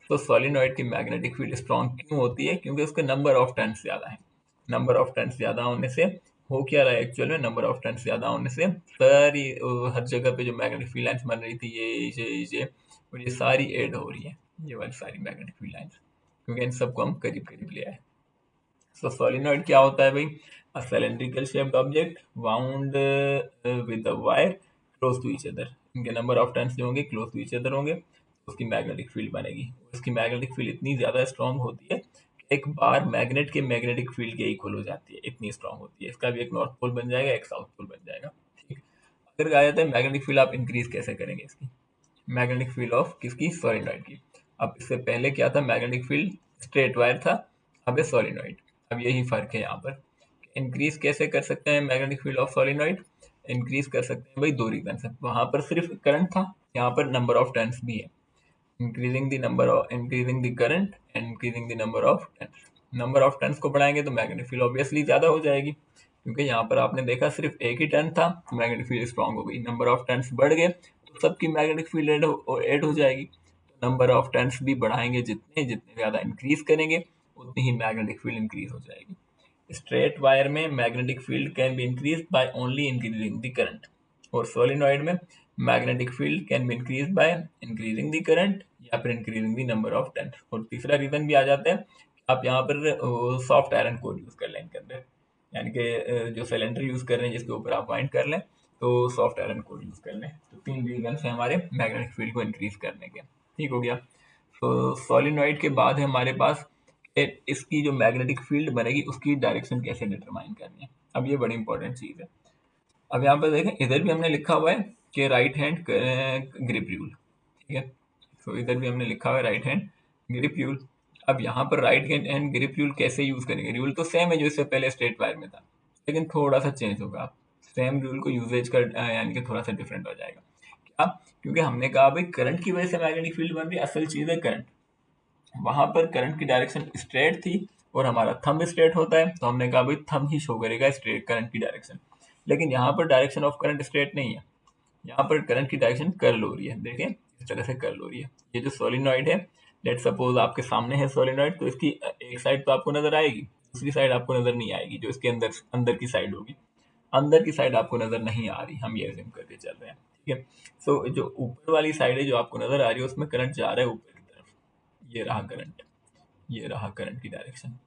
तो सोलिनॉइड की मैग्नेटिक फील्ड स्ट्रॉन्ग क्यों होती है, क्योंकि उसके नंबर ऑफ टर्न्स ज्यादा है। नंबर ऑफ टर्न्स ज्यादा होने से हो क्या रहा है एक्चुअल में, नंबर ऑफ टर्न्स ज्यादा होने से सारी हर जगह पे जो मैग्नेटिक फील्ड लाइंस बन रही थी, ये और ये सारी ऐड हो रही है, ये वाली सारी मैग्नेटिक फील्ड लाइंस, क्योंकि इन सबको हम करीब करीब ले आए। सो सोलिनॉइड क्या होता है भाई? A cylindrical shaped object wound with a wire close to each other. इनके नंबर ऑफ टर्न्स जो होंगे क्लोज टू ईच अदर होंगे, तो उसकी मैग्नेटिक फील्ड बनेगी। उसकी मैग्नेटिक फील्ड इतनी ज़्यादा स्ट्रांग होती है कि एक बार मैग्नेट के मैग्नेटिक फील्ड के इक्वल हो जाती है, इतनी स्ट्रांग होती है। इसका भी एक नॉर्थ पोल बन जाएगा, एक साउथ पोल बन जाएगा। ठीक। अगर कहा जाता है मैग्नेटिक फील्ड आप इंक्रीज कैसे करेंगे इसकी, मैग्नेटिक फील्ड ऑफ किसकी? सोलिनॉइड की। अब इससे पहले क्या था? मैग्नेटिक फील्ड स्ट्रेट वायर था, अब है सोलिनॉइड। अब यही फर्क है यहाँ पर। इंक्रीज कैसे कर सकते हैं magnetic field of solenoid? Increase कर सकते हैं भाई दो रीजन से। वहां पर सिर्फ करंट था, यहाँ पर नंबर ऑफ टर्न्स भी है। Increasing the current and increasing the number of turns. Number of turns को बढ़ाएंगे तो मैग्नेटिक फील्ड ऑब्वियसली ज्यादा हो जाएगी, क्योंकि यहाँ पर आपने देखा सिर्फ एक ही टर्न था, मैग्नेटिक फील्ड स्ट्रांग हो गई। नंबर ऑफ टर्न्स बढ़ गए तो सबकी मैग्नेटिक फील्ड ऐड हो जाएगी। नंबर ऑफ टर्न्स भी बढ़ाएंगे, जितने जितने ज्यादा इंक्रीज करेंगे उतनी ही मैग्नेटिक फील्ड इंक्रीज हो जाएगी। स्ट्रेट वायर में magnetic field can be increase by only increasing the current, और सोलिनॉइड में magnetic field can be increase by increasing the current या फिर increasing the number of turns. और तीसरा रीजन भी आ जाता है, आप यहाँ पर सॉफ्ट आयरन कोर यूज कर लें इनके अंदर, यानी कि जो सिलेंडर यूज कर रहे हैं जिसके ऊपर आप वाइंड कर लें, तो सॉफ्ट आयरन कोर यूज कर लें। तो तीन रीजन है हमारे मैग्नेटिक फील्ड को इंक्रीज करने के। ठीक हो गया। तो सॉलिनॉइड के बाद है हमारे पास इसकी जो मैग्नेटिक फील्ड बनेगी उसकी डायरेक्शन कैसे डिटरमाइन करनी है। अब ये बड़ी इंपॉर्टेंट चीज है। अब यहाँ पर देखें, इधर भी हमने लिखा हुआ है कि राइट हैंड ग्रिप रूल। ठीक है, तो इधर भी हमने लिखा हुआ है राइट हैंड ग्रिप रूल। अब यहाँ पर राइट हैंड ग्रिप रूल कैसे यूज करेंगे? रूल तो सेम है जो इससे पहले स्ट्रेट वायर में था, लेकिन थोड़ा सा चेंज होगा। सेम रूल को यूजेज कर यानी कि थोड़ा सा डिफरेंट हो जाएगा। क्या? क्योंकि हमने कहा भाई करंट की वजह से मैग्नेटिक फील्ड बन रही है, असल चीज है करंट। वहां पर करंट की डायरेक्शन स्ट्रेट थी और हमारा थंब स्ट्रेट होता है, तो हमने कहा भाई थंब ही शो करेगा स्ट्रेट करंट की डायरेक्शन। लेकिन यहाँ पर डायरेक्शन ऑफ करंट स्ट्रेट नहीं है, यहाँ पर करंट की डायरेक्शन कर्ल हो रही है। देखें इस तरह से कर्ल हो रही है। ये जो सोलिनॉइड है, लेट सपोज आपके सामने है सोलिनॉइड, तो इसकी एक साइड तो आपको नजर आएगी, दूसरी साइड आपको नजर नहीं आएगी, जो इसके अंदर अंदर की साइड होगी। अंदर की साइड आपको नजर नहीं आ रही, हम ये अज्यूम करके चल रहे हैं। ठीक है, सो जो ऊपर वाली साइड है जो आपको नजर आ रही है उसमें करंट जा रहा है ऊपर की तरफ। ये रहा करंट, ये रहा करंट की डायरेक्शन,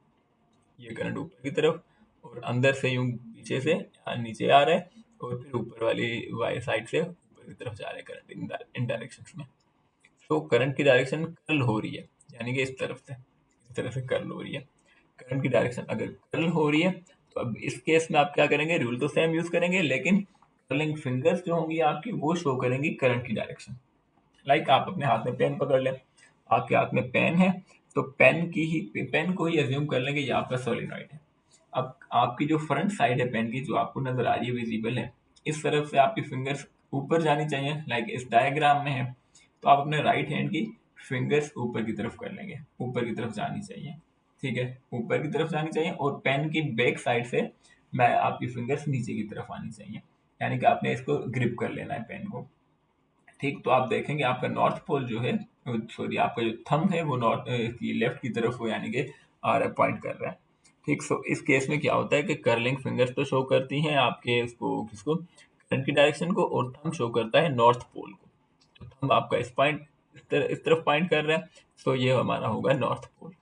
ये करंट ऊपर की तरफ, और अंदर से यूं पीछे से नीचे आ रहा है, और फिर ऊपर वाली वाई साइड से ऊपर की तरफ जा रहा है करंट इन डायरेक्शंस में। तो करंट की डायरेक्शन कर्ल हो रही है, यानी कि इस तरफ से, इस तरह से कर्ल हो रही है। करंट की डायरेक्शन अगर कर्ल हो रही है तो अब इस केस में आप क्या करेंगे? रूल तो सेम यूज करेंगे, लेकिन कर्लिंग फिंगर्स जो होंगी आपकी वो शो करेंगी करंट की डायरेक्शन। लाइक आप अपने हाथ में पेन पकड़ लें, आपके हाथ में पेन है, तो पेन को ही अज्यूम कर लेंगे ये आपका सोलिनॉइड है। अब आपकी जो फ्रंट साइड है पेन की, जो आपको नजर आ रही है, विजिबल है, इस तरफ से आपकी फिंगर्स ऊपर जानी चाहिए, लाइक इस डायग्राम में है। तो आप अपने राइट हैंड की फिंगर्स ऊपर की तरफ कर लेंगे, ऊपर की तरफ जानी चाहिए। ठीक है, ऊपर की तरफ जानी चाहिए, और पेन की बैक साइड से मैं आपकी फिंगर्स नीचे की तरफ आनी चाहिए, यानी कि आपने इसको ग्रिप कर लेना है पेन को। ठीक, तो आप देखेंगे आपका नॉर्थ पोल जो है, सॉरी आपका जो थंब है वो नॉर्थ की लेफ्ट की तरफ हो, यानी कि आर पॉइंट कर रहा है। ठीक, सो इस केस में क्या होता है कि कर्लिंग फिंगर्स तो शो करती हैं आपके उसको किसको, करंट की डायरेक्शन को, और थंब शो करता है नॉर्थ पोल को। तो थंब आपका इस तरफ पॉइंट कर रहा है, तो ये हमारा होगा नॉर्थ पोल।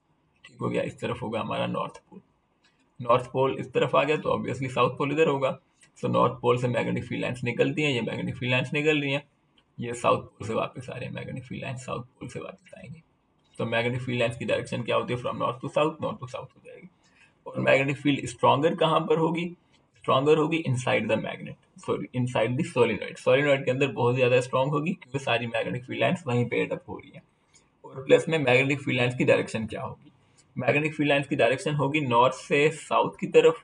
ठीक हो गया, इस तरफ होगा हमारा नॉर्थ पोल। नॉर्थ पोल इस तरफ आ गया तो ऑब्वियसली साउथ पोल इधर होगा। सो नॉर्थ पोल से मैग्नेटिक फील्ड लाइंस निकलती हैं, ये मैग्नेटिक फील्ड लाइंस निकल रही हैं, ये साउथ पोल से वापस आ रहे हैं, magnetic field lines south pole से वापस आएंगे। तो मैग्नेटिक फील्ड लाइंस की डायरेक्शन क्या होती है? From north to south, north to south हो जाएगी। और मैग्नेटिक फील्ड स्ट्रॉन्गर कहाँ पर होगी? स्ट्रॉन्गर होगी inside the magnet, sorry inside the solenoid. Solenoid के अंदर बहुत ज्यादा स्ट्रॉन्ग होगी, क्योंकि सारी मैग्नेटिक फील्ड लाइंस वहीं पे एड अप हो रही है। और प्लस में मैग्नेटिक फील्ड लाइंस की डायरेक्शन क्या होगी? मैग्नेटिक फील्ड लाइंस की डायरेक्शन होगी नॉर्थ से साउथ की तरफ।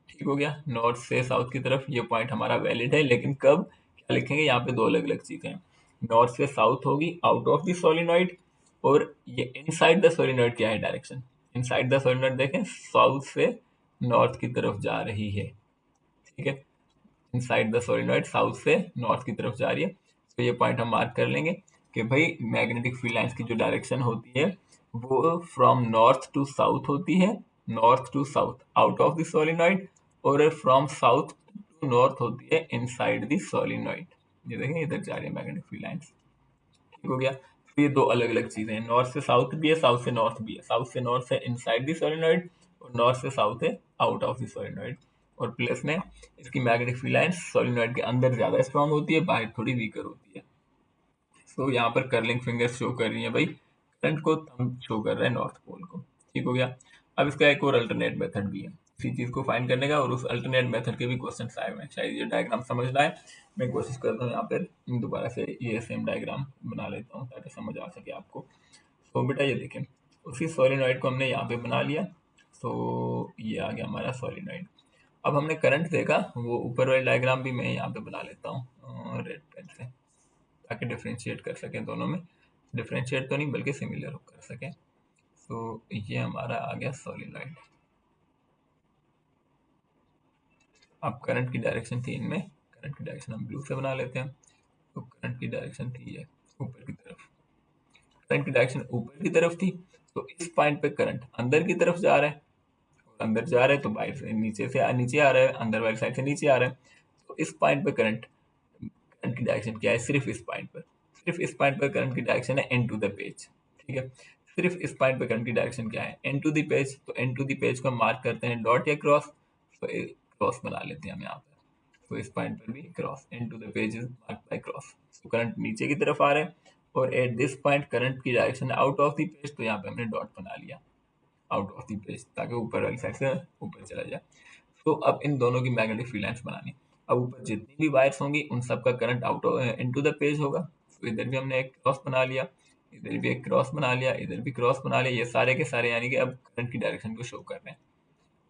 ठीक हो गया, नॉर्थ से साउथ की तरफ। ये पॉइंट हमारा वैलिड है, लेकिन कब? क्या लिखेंगे यहाँ पे? दो अलग अलग चीजें हैं। नॉर्थ से साउथ होगी आउट ऑफ द सोलिनॉइड, और ये इनसाइड द सोलिनॉइड क्या है डायरेक्शन? इनसाइड द सोलिनॉइड देखें साउथ से नॉर्थ की तरफ जा रही है। ठीक है, इनसाइड द सोलिनॉइड साउथ से नॉर्थ की तरफ जा रही है। तो ये पॉइंट हम मार्क कर लेंगे कि भाई मैग्नेटिक फील्ड लाइंस की जो डायरेक्शन होती है वो फ्रॉम नॉर्थ टू साउथ होती है, north to south out of the solenoid, और फ्रॉम साउथ टू नॉर्थ होती है इनसाइड द सोलिनॉइड। ये देखें इधर जा रही है मैग्नेटिक फील्ड लाइंस। ठीक हो गया, तो ये दो अलग अलग चीजें हैं। नॉर्थ से साउथ भी है, साउथ से नॉर्थ भी है। साउथ से नॉर्थ है इनसाइड द सोलिनॉइड, और नॉर्थ से साउथ है आउट ऑफ द सोलिनॉइड। और प्लस में इसकी मैग्नेटिक फील्ड लाइंस सोलिनॉइड के अंदर ज़्यादा स्ट्रांग होती है, बाहर थोड़ी वीकर होती है। तो यहाँ पर कर्लिंग फिंगर्स शो कर रही है भाई, करंट को थंब शो कर रहा है नॉर्थ पोल को। ठीक हो गया। अब इसका एक और अल्टरनेट मेथड भी है इसी चीज़ को फाइंड करने का, और उस अल्टरनेट मेथड के भी क्वेश्चन आए हुए हैं। शायद ये डायग्राम समझना है, मैं कोशिश करता हूँ यहाँ पर दोबारा से ये सेम डायग्राम बना लेता हूँ ताकि समझ आ सके आपको। तो बेटा ये देखें, उसी सोलिनॉइड को हमने यहाँ पे बना लिया। तो ये आ गया हमारा सोलिनॉइड। अब हमने करंट देखा, वो ऊपर वाले डायग्राम भी मैं यहाँ पे बना लेता हूँ रेड पेन से, ताकि डिफ्रेंशिएट कर सकें दोनों में। डिफ्रेंशिएट तो नहीं बल्कि सिमिलर कर सकें। तो ये हमारा आ गया सोलिनॉइड। अब करंट की डायरेक्शन थी इनमें, करंट की डायरेक्शन हम ब्लू से बना लेते हैं। तो करंट की डायरेक्शन थी ये ऊपर की तरफ, करंट की डायरेक्शन ऊपर की तरफ थी। तो इस पॉइंट पे करंट अंदर की तरफ जा रहा है, और अंदर जा रहा है तो बाहर से नीचे नीचे आ रहा है, अंदर वाली साइड से नीचे आ रहा है। तो इस पॉइंट पे करंट करंट की डायरेक्शन क्या है, सिर्फ इस पॉइंट पर, सिर्फ इस पॉइंट पर करंट की डायरेक्शन है एन टू द पेज। ठीक है, सिर्फ इस पॉइंट पर करंट की डायरेक्शन क्या है, एन टू द पेज। तो एन टू द पेज को मार्क करते हैं डॉट या क्रॉस। तो क्रॉस बना लेते हैं हम यहाँ पर। तो इस पॉइंट पर भी cross, into the page is mark by cross. तो करंट नीचे की तरफ आ रहा है, और एट दिस पॉइंट करंट की direction out of the page. तो यहाँ पे हमने डॉट बना लिया आउट ऑफ द पेज, ताकि ऊपर वाली साइड से ऊपर चला जाए। तो अब इन दोनों की मैग्नेटिक फील्ड लाइंस बनानी। अब ऊपर जितनी भी वायर्स होंगी उन सब का current out into the page होगा। तो इधर भी हमने एक क्रॉस बना लिया, इधर भी एक क्रॉस बना लिया, इधर भी क्रॉस बना लिया। ये सारे के सारे यानी कि अब करंट की डायरेक्शन को शो कर रहे हैं।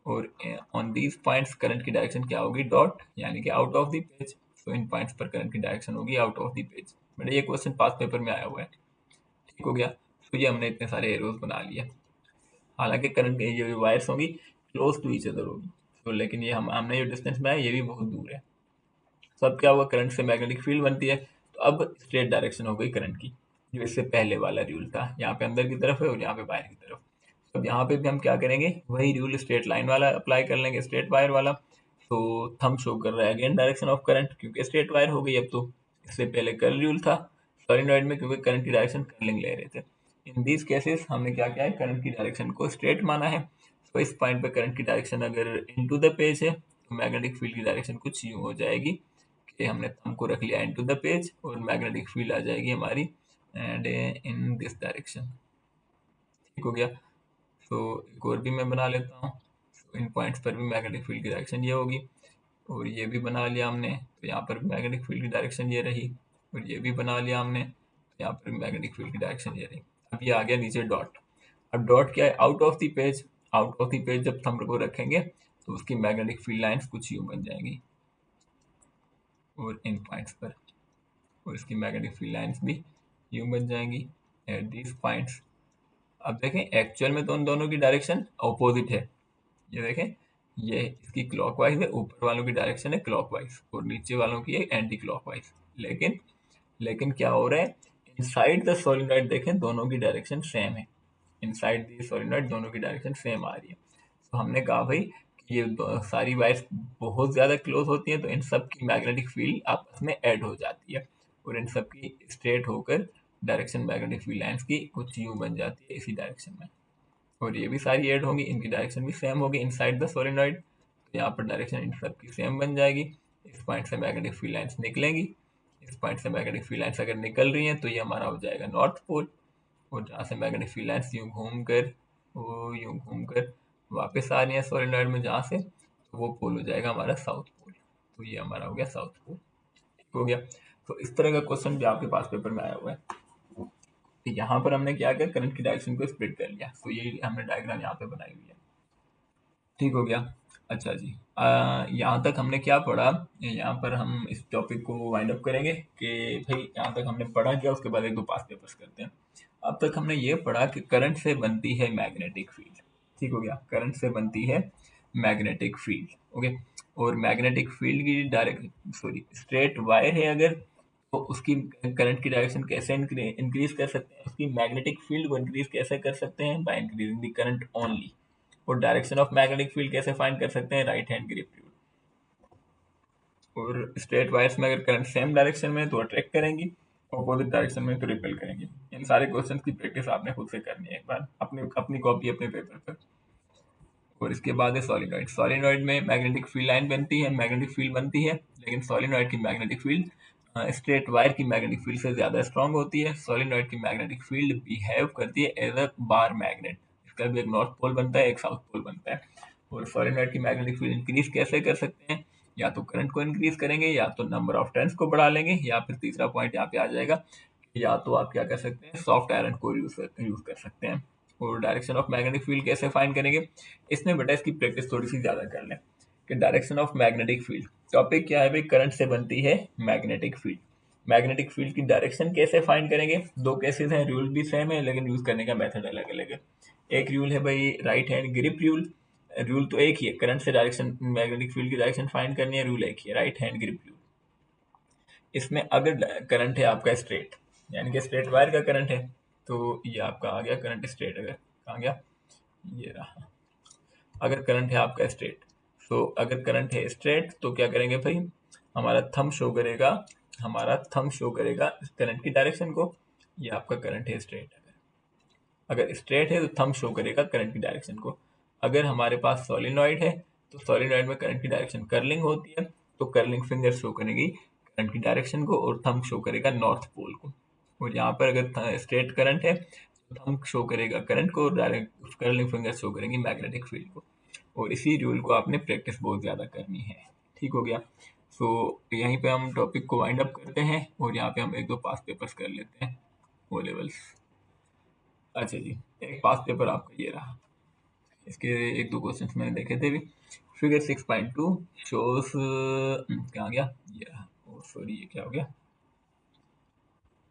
और ऑन दीज पॉइंट्स करंट की डायरेक्शन क्या होगी, डॉट, यानी कि आउट ऑफ द पेज। तो इन पॉइंट्स पर करंट की डायरेक्शन होगी out of the page. But ये क्वेश्चन पास पेपर में आया हुआ है। ठीक हो गया। तो ये हमने इतने सारे एरोज बना लिए। हालांकि करंट की जो वायर्स होंगी क्लोज टू ईच अदर होगी, तो लेकिन ये हमने जो डिस्टेंस बनाया ये भी बहुत दूर है। तो अब क्या हुआ, करंट से मैग्नेटिक फील्ड बनती है। तो अब स्ट्रेट डायरेक्शन हो गई करंट की, जो इससे पहले वाला रूल था, यहाँ पे अंदर की तरफ है और यहाँ पे बाहर की तरफ। तो अब यहाँ पे भी हम क्या करेंगे, वही रूल स्ट्रेट लाइन वाला अप्लाई कर लेंगे, स्ट्रेट वायर वाला। तो थंब शो कर रहा है अगेन डायरेक्शन ऑफ करंट, क्योंकि स्ट्रेट वायर हो गई अब तो। इससे पहले कर्ल रूल था सोलेनॉइड में, क्योंकि करंट की डायरेक्शन कर्लिंग ले रहे थे। इन दीज केसेस हमने क्या किया है, करंट की डायरेक्शन को स्ट्रेट माना है। तो इस पॉइंट पे करंट की डायरेक्शन अगर इनटू द पेज है, तो मैग्नेटिक फील्ड की डायरेक्शन कुछ यूं हो जाएगी कि हमने थंब को रख लिया इनटू द पेज, और मैग्नेटिक फील्ड आ जाएगी हमारी एंड इन दिस डायरेक्शन। ठीक हो गया। तो एक और भी मैं बना लेता हूँ। तो इन पॉइंट्स पर भी मैग्नेटिक फील्ड की डायरेक्शन ये होगी, और ये भी बना लिया हमने। तो यहाँ पर मैग्नेटिक फील्ड की डायरेक्शन ये रही, और ये भी बना लिया हमने। तो यहाँ पर मैग्नेटिक फील्ड की डायरेक्शन ये रही। अब ये आ गया नीचे डॉट। अब डॉट क्या है, out of the page. Out of the page जब थंब को रखेंगे तो उसकी मैग्नेटिक फील्ड लाइंस कुछ यूं बन जाएंगी, और इन पॉइंट्स पर, और इसकी मैग्नेटिक फील्ड लाइंस भी यूं बन जाएंगी एट दिस पॉइंट्स। अब देखें एक्चुअल में तो उन दोनों की डायरेक्शन अपोजिट है। ये देखें, ये इसकी क्लॉकवाइज है, ऊपर वालों की डायरेक्शन है क्लॉकवाइज, और नीचे वालों की है एंटी क्लॉकवाइज। लेकिन लेकिन क्या हो रहा है, इनसाइड द सोलिनॉइड देखें दोनों की डायरेक्शन सेम है। इनसाइड द सोलिनॉइड दोनों की डायरेक्शन सेम आ रही है। तो हमने कहा भाई कि ये सारी वायर्स बहुत ज़्यादा क्लोज होती हैं, तो इन सब की मैग्नेटिक फील्ड आपस में ऐड हो जाती है, और इन सब की स्ट्रेट होकर डायरेक्शन मैग्नेटिक फील्ड लाइंस की कुछ यूं बन जाती है इसी डायरेक्शन में। और ये भी सारी ऐड होंगी, इनकी डायरेक्शन भी सेम होगी इनसाइड द सोलेनॉइड। तो यहाँ पर डायरेक्शन इन सब की सेम बन जाएगी। इस पॉइंट से मैग्नेटिक फील्ड लाइंस निकलेंगी, इस पॉइंट से मैग्नेटिक फील्ड लाइंस अगर निकल रही हैं तो ये हमारा हो जाएगा नॉर्थ पोल। और जहाँ से मैग्नेटिक फील्ड लाइंस यूँ घूम कर, वो यूँ घूम कर वापस आ रही है सोलेनॉइड में जहाँ से, तो वो पोल हो जाएगा हमारा साउथ पोल। तो ये हमारा हो गया साउथ पोल। ठीक हो गया। तो इस तरह का क्वेश्चन भी आपके पास पेपर में आया हुआ है। तो यहाँ पर हमने क्या किया, करंट की डायरेक्शन को स्प्लिट कर लिया। तो ये हमने डायग्राम यहाँ पे बनाई हुई है। ठीक हो गया। अच्छा जी, यहाँ तक हमने क्या पढ़ा, यहाँ पर हम इस टॉपिक को वाइंड अप करेंगे कि भाई यहाँ तक हमने पढ़ा क्या, उसके बाद एक दो पास पेपर्स करते हैं। अब तक हमने ये पढ़ा कि करंट से बनती है मैग्नेटिक फील्ड। ठीक हो गया, करंट से बनती है मैग्नेटिक फील्ड। ओके, और मैग्नेटिक फील्ड की डायरेक्ट सॉरी स्ट्रेट वायर है अगर, तो उसकी करंट की डायरेक्शन कैसे इंक्रीज कर सकते हैं, उसकी मैग्नेटिक फील्ड को इंक्रीज कैसे कर सकते हैं, by increasing the current only. और डायरेक्शन ऑफ मैग्नेटिक फील्ड कैसे फाइंड कर सकते हैं, राइट हैंड ग्रिप रूल। और स्ट्रेट वायर्स में अगर करंट सेम डायरेक्शन में है तो अट्रैक्ट करेंगी, अपोजिट डायरेक्शन में तो रिपेल करेंगी। इन सारे क्वेश्चंस की प्रैक्टिस आपने खुद से करनी है एक बार अपनी अपनी कॉपी अपने पेपर पर। और इसके बाद है सोलिनॉइड। सोलिनॉइड में मैग्नेटिक फील्ड लाइन बनती है, मैग्नेटिक फील्ड बनती है, लेकिन सोलिनॉइड की मैग्नेटिक फील्ड स्ट्रेट वायर की मैग्नेटिक फील्ड से ज़्यादा स्ट्रांग होती है। सोलिनॉइड की मैग्नेटिक फील्ड बिहेव करती है एज अ बार मैग्नेट। इसका भी एक नॉर्थ पोल बनता है, एक साउथ पोल बनता है। और सोलिनॉइड की मैग्नेटिक फील्ड इंक्रीज कैसे कर सकते हैं? या तो करंट को इंक्रीज करेंगे, या तो नंबर ऑफ टर्न्स को बढ़ा लेंगे, या फिर तीसरा पॉइंट यहाँ पे आ जाएगा, या तो आप क्या कर सकते हैं, सॉफ्ट आयरन को यूज कर सकते हैं। और डायरेक्शन ऑफ मैग्नेटिक फील्ड कैसे फाइंड करेंगे? इसमें बेटा इसकी प्रैक्टिस थोड़ी सी ज़्यादा कर लें कि direction of magnetic field topic क्या है भाई, करंट से बनती है मैग्नेटिक फील्ड। मैग्नेटिक फील्ड की डायरेक्शन कैसे फाइंड करेंगे? दो केसेस हैं, रूल भी सेम है लेकिन यूज करने का मेथड अलग अलग है। एक रूल है भाई right hand grip rule. Rule तो एक ही है, करंट से डायरेक्शन मैग्नेटिक फील्ड की डायरेक्शन फाइंड करनी है, रूल एक ही है, राइट हैंड ग्रिप रूल। इसमें अगर करंट है आपका स्ट्रेट, यानी कि स्ट्रेट वायर का करंट है, तो ये आपका आ गया करंट स्ट्रेट। अगर कहाँ गया, ये रहा। अगर करंट है आपका स्ट्रेट, तो अगर करंट है स्ट्रेट तो क्या करेंगे भाई, हमारा थंब शो करेगा, हमारा थंब शो करेगा करंट की डायरेक्शन को। ये आपका करंट है स्ट्रेट। अगर स्ट्रेट है तो थंब शो करेगा करंट की डायरेक्शन को। अगर हमारे पास सोलिनॉइड है तो सोलिनॉइड में करंट की डायरेक्शन कर्लिंग होती है, तो कर्लिंग फिंगर शो करेगी करंट की डायरेक्शन को और थंब शो करेगा नॉर्थ पोल को। और यहाँ पर अगर स्ट्रेट करंट है तो थंब शो करेगा करंट को और डायरेक्ट कर्लिंग फिंगर शो करेंगी मैग्नेटिक फील्ड को। और इसी रूल को आपने प्रैक्टिस बहुत ज़्यादा करनी है। ठीक हो गया। सो यहीं पे हम टॉपिक को वाइंड अप करते हैं और यहाँ पे हम एक दो पास पेपर्स कर लेते हैं, ओ लेवल्स। अच्छा जी, एक पास पेपर आपका ये रहा। इसके एक दो क्वेश्चंस मैंने देखे थे भी। फिगर 6.2 शोज, क्या गया ये रहा, ओ सॉरी ये क्या हो गया।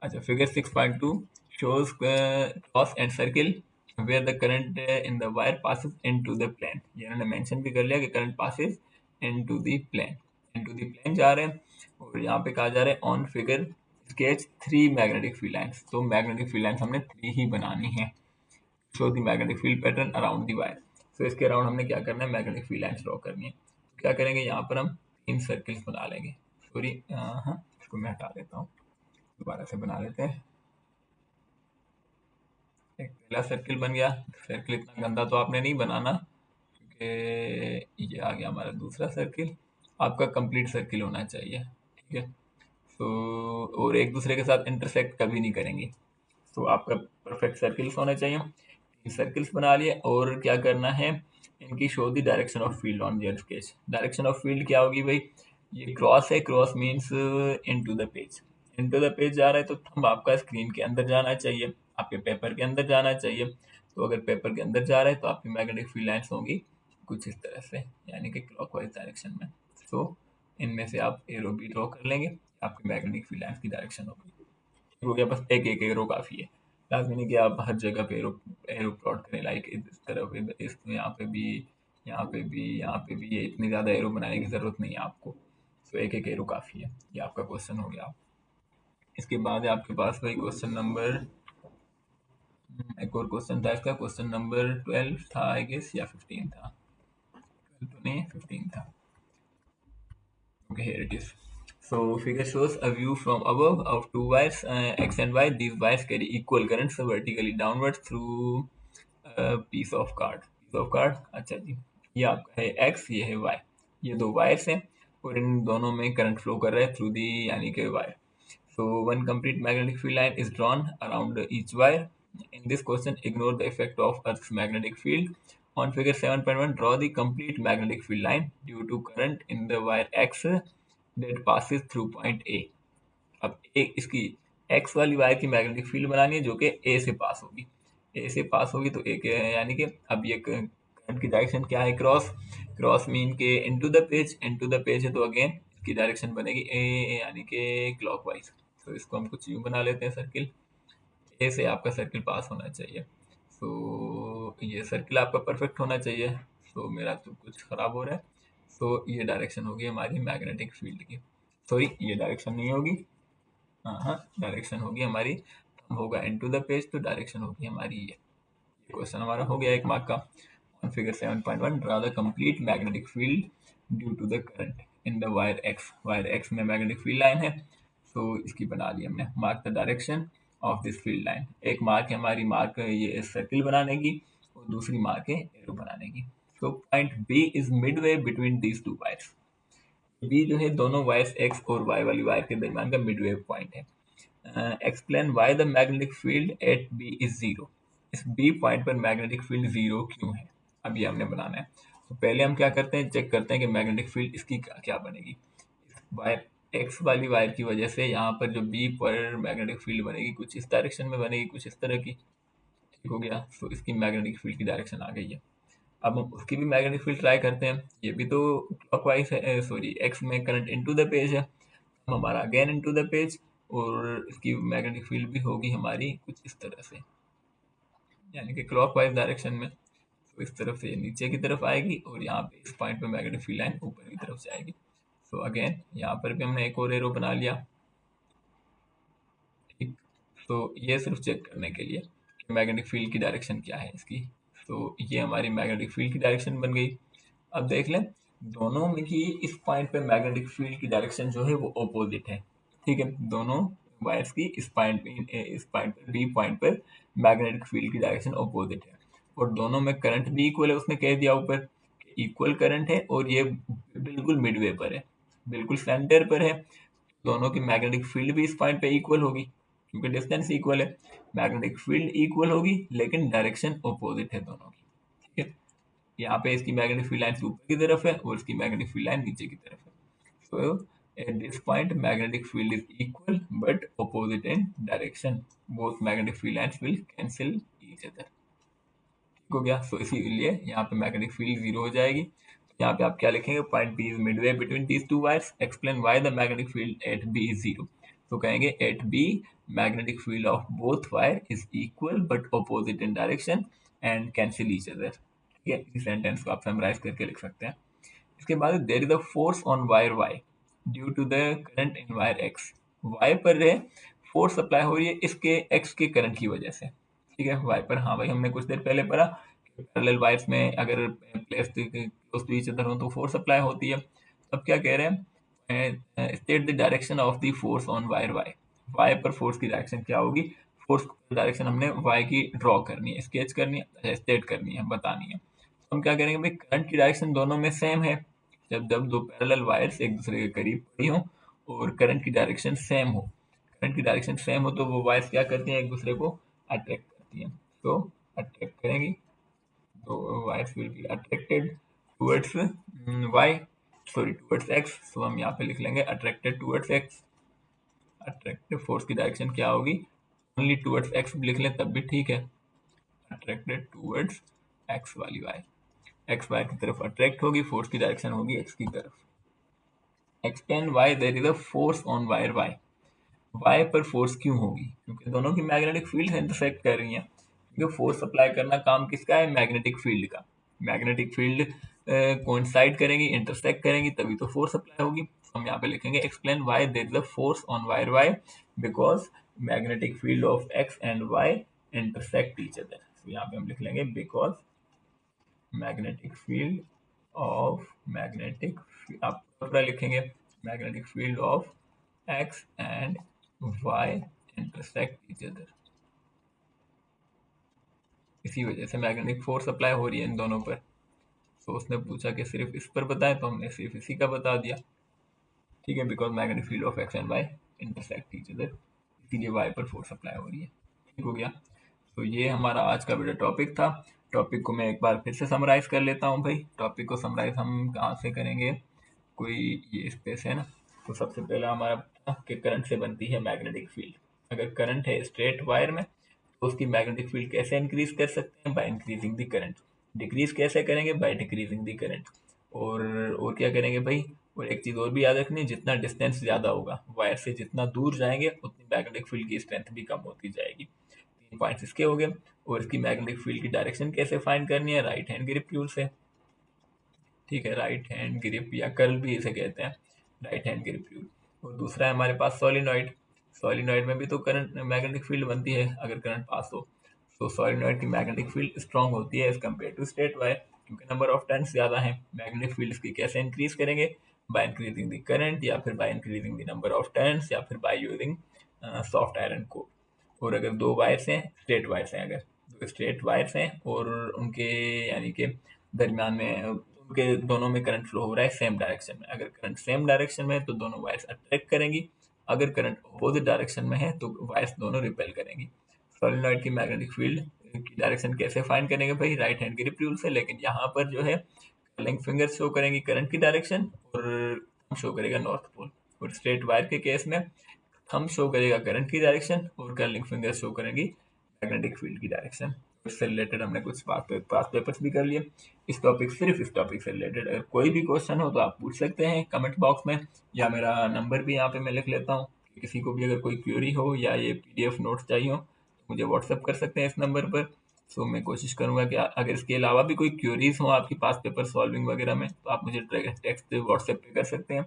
अच्छा, figure 6.2 shows cross and circle where the current in the wire passes into the plane। ये इन्होंने मेंशन भी कर लिया कि current passes into the plane, into the plane जा रहे हैं। और यहाँ पे कहा जा रहा है on figure sketch 3 magnetic field lines. तो मैग्नेटिक फील्ड लाइंस हमने 3 ही बनानी है। Show the magnetic field pattern around the wire. तो इसके अराउंड हमने क्या करना है, मैग्नेटिक फील्ड लाइंस ड्रॉ करनी है। तो क्या करेंगे, यहाँ पर हम 3 सर्कल्स बना लेंगे। सॉरी, हाँ इसको मैं हटा देता हूँ, दोबारा से बना लेते हैं। एक पहला सर्किल बन गया। सर्किल इतना गंदा तो आपने नहीं बनाना, क्योंकि ये आ गया हमारा दूसरा सर्किल। आपका कंप्लीट सर्किल होना चाहिए, ठीक है। तो और एक दूसरे के साथ इंटरसेक्ट कभी नहीं करेंगे। तो आपका परफेक्ट सर्किल्स होने चाहिए। तीन सर्किल्स बना लिए और क्या करना है, इनकी show the direction of field on their sketch. Direction of field क्या होगी भाई, ये क्रॉस है, cross means into the page. Into the page जा रहा है तो थंब आपका स्क्रीन के अंदर जाना चाहिए, आपके पेपर के अंदर जाना चाहिए। तो अगर पेपर के अंदर जा रहा है तो आपकी मैग्नेटिक फील्ड लाइंस होंगी कुछ इस तरह से, यानी कि क्लॉकवाइज डायरेक्शन में। तो इनमें से आप एरो भी ड्रॉ कर लेंगे, आपकी मैग्नेटिक फील्ड लाइंस की डायरेक्शन होगी। हो गया, बस एक एक एरो काफ़ी है। लाजमी नहीं कि आप हर जगह पे एरो एरो प्लॉट करें, लाइक इस तरफ इस यहाँ पे भी, यहाँ पे भी, यहाँ पे भी, ये इतनी ज़्यादा एरो बनाने की ज़रूरत नहीं है आपको। तो एक एक एरो काफ़ी है। ये आपका क्वेश्चन हो गया। इसके बाद है आपके पास भाई क्वेश्चन नंबर, एक और क्वेश्चन था इसका, क्वेश्चन नंबर 12 था आई गेस, या 15 था, 12 तो नहीं 15 था। Okay, here it is. So figure shows a view from above of two wires, X and Y. These wires carry equal currents vertically downwards through a piece of card. Piece of card, अच्छा जी, ये आपका है X, ये है Y। ये दो wires हैं और इन दोनों में करंट फ्लो कर रहा है थ्रू दी, यानी कि wire. So one complete magnetic field line is drawn around each wire. In this question, ignore the effect of Earth's magnetic field. On figure 7.1, draw the complete magnetic field line due to current in the wire X that passes through point A. अब एक इसकी X वाली wire की magnetic field बनानी है जो कि A से पास होगी। A से पास होगी तो A के, यानी कि अब ये करंट की डायरेक्शन क्या है, क्रॉस। क्रॉस मीन के into the page, into the page है तो अगेन इसकी डायरेक्शन बनेगी A, यानी कि क्लॉकवाइज। तो इसको हम कुछ यूँ बना लेते हैं, सर्किल ए से आपका सर्किल पास होना चाहिए। तो ये सर्किल आपका परफेक्ट होना चाहिए। तो मेरा तो कुछ ख़राब हो रहा है। तो ये डायरेक्शन होगी हमारी मैग्नेटिक फील्ड की। सॉरी, ये डायरेक्शन नहीं होगी, हाँ डायरेक्शन होगी हमारी, होगा इनटू द पेज, तो डायरेक्शन होगी हमारी ये। क्वेश्चन हमारा हो गया 1 मार्क का। On figure 7.1, draw the complete magnetic field due to the current in the wire X. Wire X में मैग्नेटिक फील्ड लाइन है, तो इसकी बना ली हमने। Mark the direction of this field line. एक मार्क है हमारी, मार्क ये सर्किल बनाने की, और दूसरी मार्क है एरो बनाने की। So point B is midway between these two wires. B जो है दोनों वायर्स X और Y वाली वायर के दरम्यान का मिडवे पॉइंट है। Explain why the magnetic field eight B is zero. इस B पॉइंट पर मैग्नेटिक फील्ड जीरो क्यों है, अब ये हमने बनाना है। तो पहले हम क्या करते हैं, चेक करते हैं कि मैग्नेटिक फील्ड इसकी क्या बनेगी। वायर X वाली वायर की वजह से यहाँ पर जो B पर मैग्नेटिक फील्ड बनेगी कुछ इस डायरेक्शन में बनेगी, कुछ इस तरह की। ठीक हो गया, तो इसकी मैग्नेटिक फील्ड की डायरेक्शन आ गई है। अब हम उसकी भी मैग्नेटिक फील्ड ट्राई करते हैं। ये भी तो क्लॉकवाइज है, सॉरी एक्स में करंट इनटू द पेज है, अब हमारा अगेन इनटू द पेज, और इसकी मैग्नेटिक फील्ड भी होगी हमारी कुछ इस तरह से, यानी कि क्लॉकवाइज डायरेक्शन में। तो इस तरफ से ये नीचे की तरफ आएगी और यहाँ पे इस पॉइंट पे मैग्नेटिक फील्ड लाइन ऊपर की तरफ जाएगी। तो अगेन यहाँ पर भी हमने एक और एरो बना लिया। ठीक, तो ये सिर्फ चेक करने के लिए कि मैग्नेटिक फील्ड की डायरेक्शन क्या है इसकी। तो ये हमारी मैग्नेटिक फील्ड की डायरेक्शन बन गई। अब देख लें दोनों में की इस पॉइंट पे मैग्नेटिक फील्ड की डायरेक्शन जो है वो अपोजिट है। ठीक है, दोनों वायर्स की इस पॉइंट पर बी पॉइंट पर मैग्नेटिक फील्ड की डायरेक्शन अपोजिट है, और दोनों में करंट भी इक्वल है। उसने कह दिया ऊपर इक्वल करंट है, और ये बिल्कुल मिडवे पर है, बिल्कुल सेंटर पर है। दोनों की मैग्नेटिक फील्ड भी इस पॉइंट पे इक्वल होगी, क्योंकि डिस्टेंस इक्वल है। मैग्नेटिक फील्ड इक्वल होगी लेकिन डायरेक्शन अपोजिट है दोनों की। ठीक है, यहाँ पे इसकी मैग्नेटिक फील्ड लाइन ऊपर की तरफ है और इसकी मैग्नेटिक फील्ड लाइन नीचे की तरफ है। So at this point magnetic field is equal but opposite in direction, both magnetic field lines will cancel each other. ठीक हो गया, सो इसीलिए यहाँ पे मैग्नेटिक फील्ड जीरो हो जाएगी। यहाँ पे आप क्या लिखेंगे, point B is midway between these two wires, explain why the magnetic field at B is zero. तो कहेंगे at B magnetic field of both wire is equal but opposite in direction and cancel each other. ठीक है, इस sentence को आप summarise करके लिख सकते हैं। इसके बाद there is a force on wire Y due to the current in wire X. Y पर फोर्स अप्लाई हो रही है इसके एक्स के करंट की वजह से। ठीक है, वाई पर, हाँ भाई हमने कुछ देर पहले पढ़ा पैरेलल वायर्स में अगर place close to each other हो तो फोर्स अप्लाई होती है। अब क्या कह रहे हैं, state the direction of the force on wire Y. Y पर फोर्स की डायरेक्शन क्या होगी, फोर्स डायरेक्शन हमने वाई की ड्रॉ करनी है, स्केच करनी है, स्टेट करनी है, बतानी है। तो हम क्या करेंगे भाई, करंट की डायरेक्शन दोनों में सेम है। जब जब दो पैरेलल वायर्स एक दूसरे के करीब पड़ी हो और करंट की डायरेक्शन सेम हो, करंट की डायरेक्शन सेम हो तो वो वायर्स क्या करती हैं, एक दूसरे को अट्रैक्ट करती हैं। तो अट्रैक्ट करेंगी, तो wires will be attracted towards Y, sorry towards X. तो हम यहाँ पे लिख लेंगे attracted towards X. Attractive force की डायरेक्शन क्या होगी, ओनली टुवर्ड्स एक्स लिख लें तब भी ठीक है, अट्रैक्टेड टुवर्ड्स एक्स वाली वायर, एक्स वाई की तरफ अट्रैक्ट होगी, फोर्स की डायरेक्शन होगी एक्स की तरफ। Explain why there is a force on wire Y. Y पर फोर्स क्यों होगी, क्योंकि दोनों की मैग्नेटिक फील्ड इंटरसेक्ट कर रही हैं। क्योंकि फोर्स अप्लाई करना काम किसका है, मैग्नेटिक फील्ड का। मैग्नेटिक फील्ड कोइंसाइड करेंगी, इंटरसेक्ट करेंगी, तभी तो फोर्स अप्लाई होगी। हम यहाँ पे लिखेंगे explain why there is a force on wire Y because magnetic field of X and Y intersect each other. तो यहाँ पे हम लिख लेंगे because magnetic field of magnetic, आप पूरा लिखेंगे, magnetic field of X and Y intersect each other. इसी वजह से मैग्नेटिक फोर्स अप्लाई हो रही है इन दोनों पर। तो उसने पूछा कि सिर्फ इस पर बताएं, तो हमने सिर्फ इसी का बता दिया। ठीक है, because magnetic field of X and Y intersect each other, इसीलिए वाई पर फोर्स अप्लाई हो रही है। ठीक हो गया, तो ये हमारा आज का वीडियो टॉपिक था। टॉपिक को मैं एक बार फिर से समराइज कर लेता हूँ भाई। टॉपिक को समराइज हम कहाँ से करेंगे, कोई ये स्पेस है ना। तो सबसे पहला हमारा कि करंट से बनती है मैग्नेटिक फील्ड। अगर करंट है स्ट्रेट वायर में तो उसकी मैग्नेटिक फील्ड कैसे इंक्रीज कर सकते हैं, by increasing the current. Decrease कैसे करेंगे, बाय डिक्रीजिंग द करंट। और क्या करेंगे भाई, और एक चीज़ और भी याद रखनी, जितना डिस्टेंस ज़्यादा होगा वायर से, जितना दूर जाएंगे उतनी मैग्नेटिक फील्ड की स्ट्रेंथ भी कम होती जाएगी। 3 पॉइंट्स इसके हो गए। और इसकी मैग्नेटिक फील्ड की डायरेक्शन कैसे फाइंड करनी है, राइट हैंड ग्रिप रूल से। ठीक है, राइट हैंड ग्रिप या कर्ल भी इसे कहते हैं, राइट हैंड ग्रिप रूल। और दूसरा है हमारे पास सोलिनॉइड। सोलिनॉइड में भी तो करंट मैग्नेटिक फील्ड बनती है अगर करंट पास हो। तो सोलिनॉइड की मैग्नेटिक फील्ड स्ट्रांग होती है as compare to straight wire, क्योंकि नंबर ऑफ टर्न्स ज़्यादा है। मैग्नेटिक फील्ड इसकी कैसे इंक्रीज करेंगे, बाय इंक्रीजिंग द करंट, या फिर by increasing the number of turns, या फिर by using soft iron core. और अगर दो वायर्स हैं, स्ट्रेट वायर्स हैं, अगर दो स्ट्रेट वायर्स हैं और उनके यानी कि दरमियान में उनके दोनों में करंट फ्लो हो रहा है सेम डायरेक्शन में। अगर करंट सेम डायरेक्शन में है तो दोनों वायर्स अट्रैक्ट करेंगी, अगर करंट अपोजिट डायरेक्शन में है तो वायर्स दोनों रिपेल करेंगी। सोलेनॉइड की मैग्नेटिक फील्ड की डायरेक्शन कैसे फाइंड करेंगे भाई? राइट हैंड ग्रिप रूल से, लेकिन यहाँ पर जो है कर्लिंग फिंगर्स शो करेंगी करंट की डायरेक्शन और थंब शो करेगा नॉर्थ पोल। और स्ट्रेट वायर के केस में थंब शो करेगा करंट की डायरेक्शन और कर्लिंग फिंगर्स शो करेंगी मैग्नेटिक फील्ड की डायरेक्शन। इससे रिलेटेड हमने कुछ पास पेपर्स भी कर लिए। सिर्फ इस टॉपिक से रिलेटेड अगर कोई भी क्वेश्चन हो तो आप पूछ सकते हैं कमेंट बॉक्स में, या मेरा नंबर भी यहाँ पे मैं लिख लेता हूँ। किसी को भी अगर कोई क्वेरी हो या ये पीडीएफ नोट्स चाहिए हो तो मुझे व्हाट्सएप कर सकते हैं इस नंबर पर। सो मैं कोशिश करूंगा कि अगर इसके अलावा भी कोई क्वेरीज हो आपकी पास पेपर सॉल्विंग वगैरह में तो आप मुझे टेक्स्ट व्हाट्सएप पे कर सकते हैं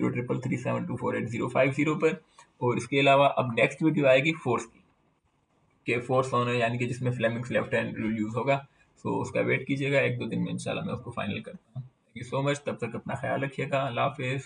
0333724805 पर। और इसके अलावा अब नेक्स्ट वीडियो आएगी फोर्स की, के फोर्स ऑन है यानी कि जिसमें Fleming's left hand rule use होगा। सो उसका वेट कीजिएगा, 1-2 दिन में इंशाल्लाह मैं उसको फाइनल करता हूँ। थैंक यू सो मच, तब तक अपना ख्याल रखिएगा। अल्लाह हाफिज़।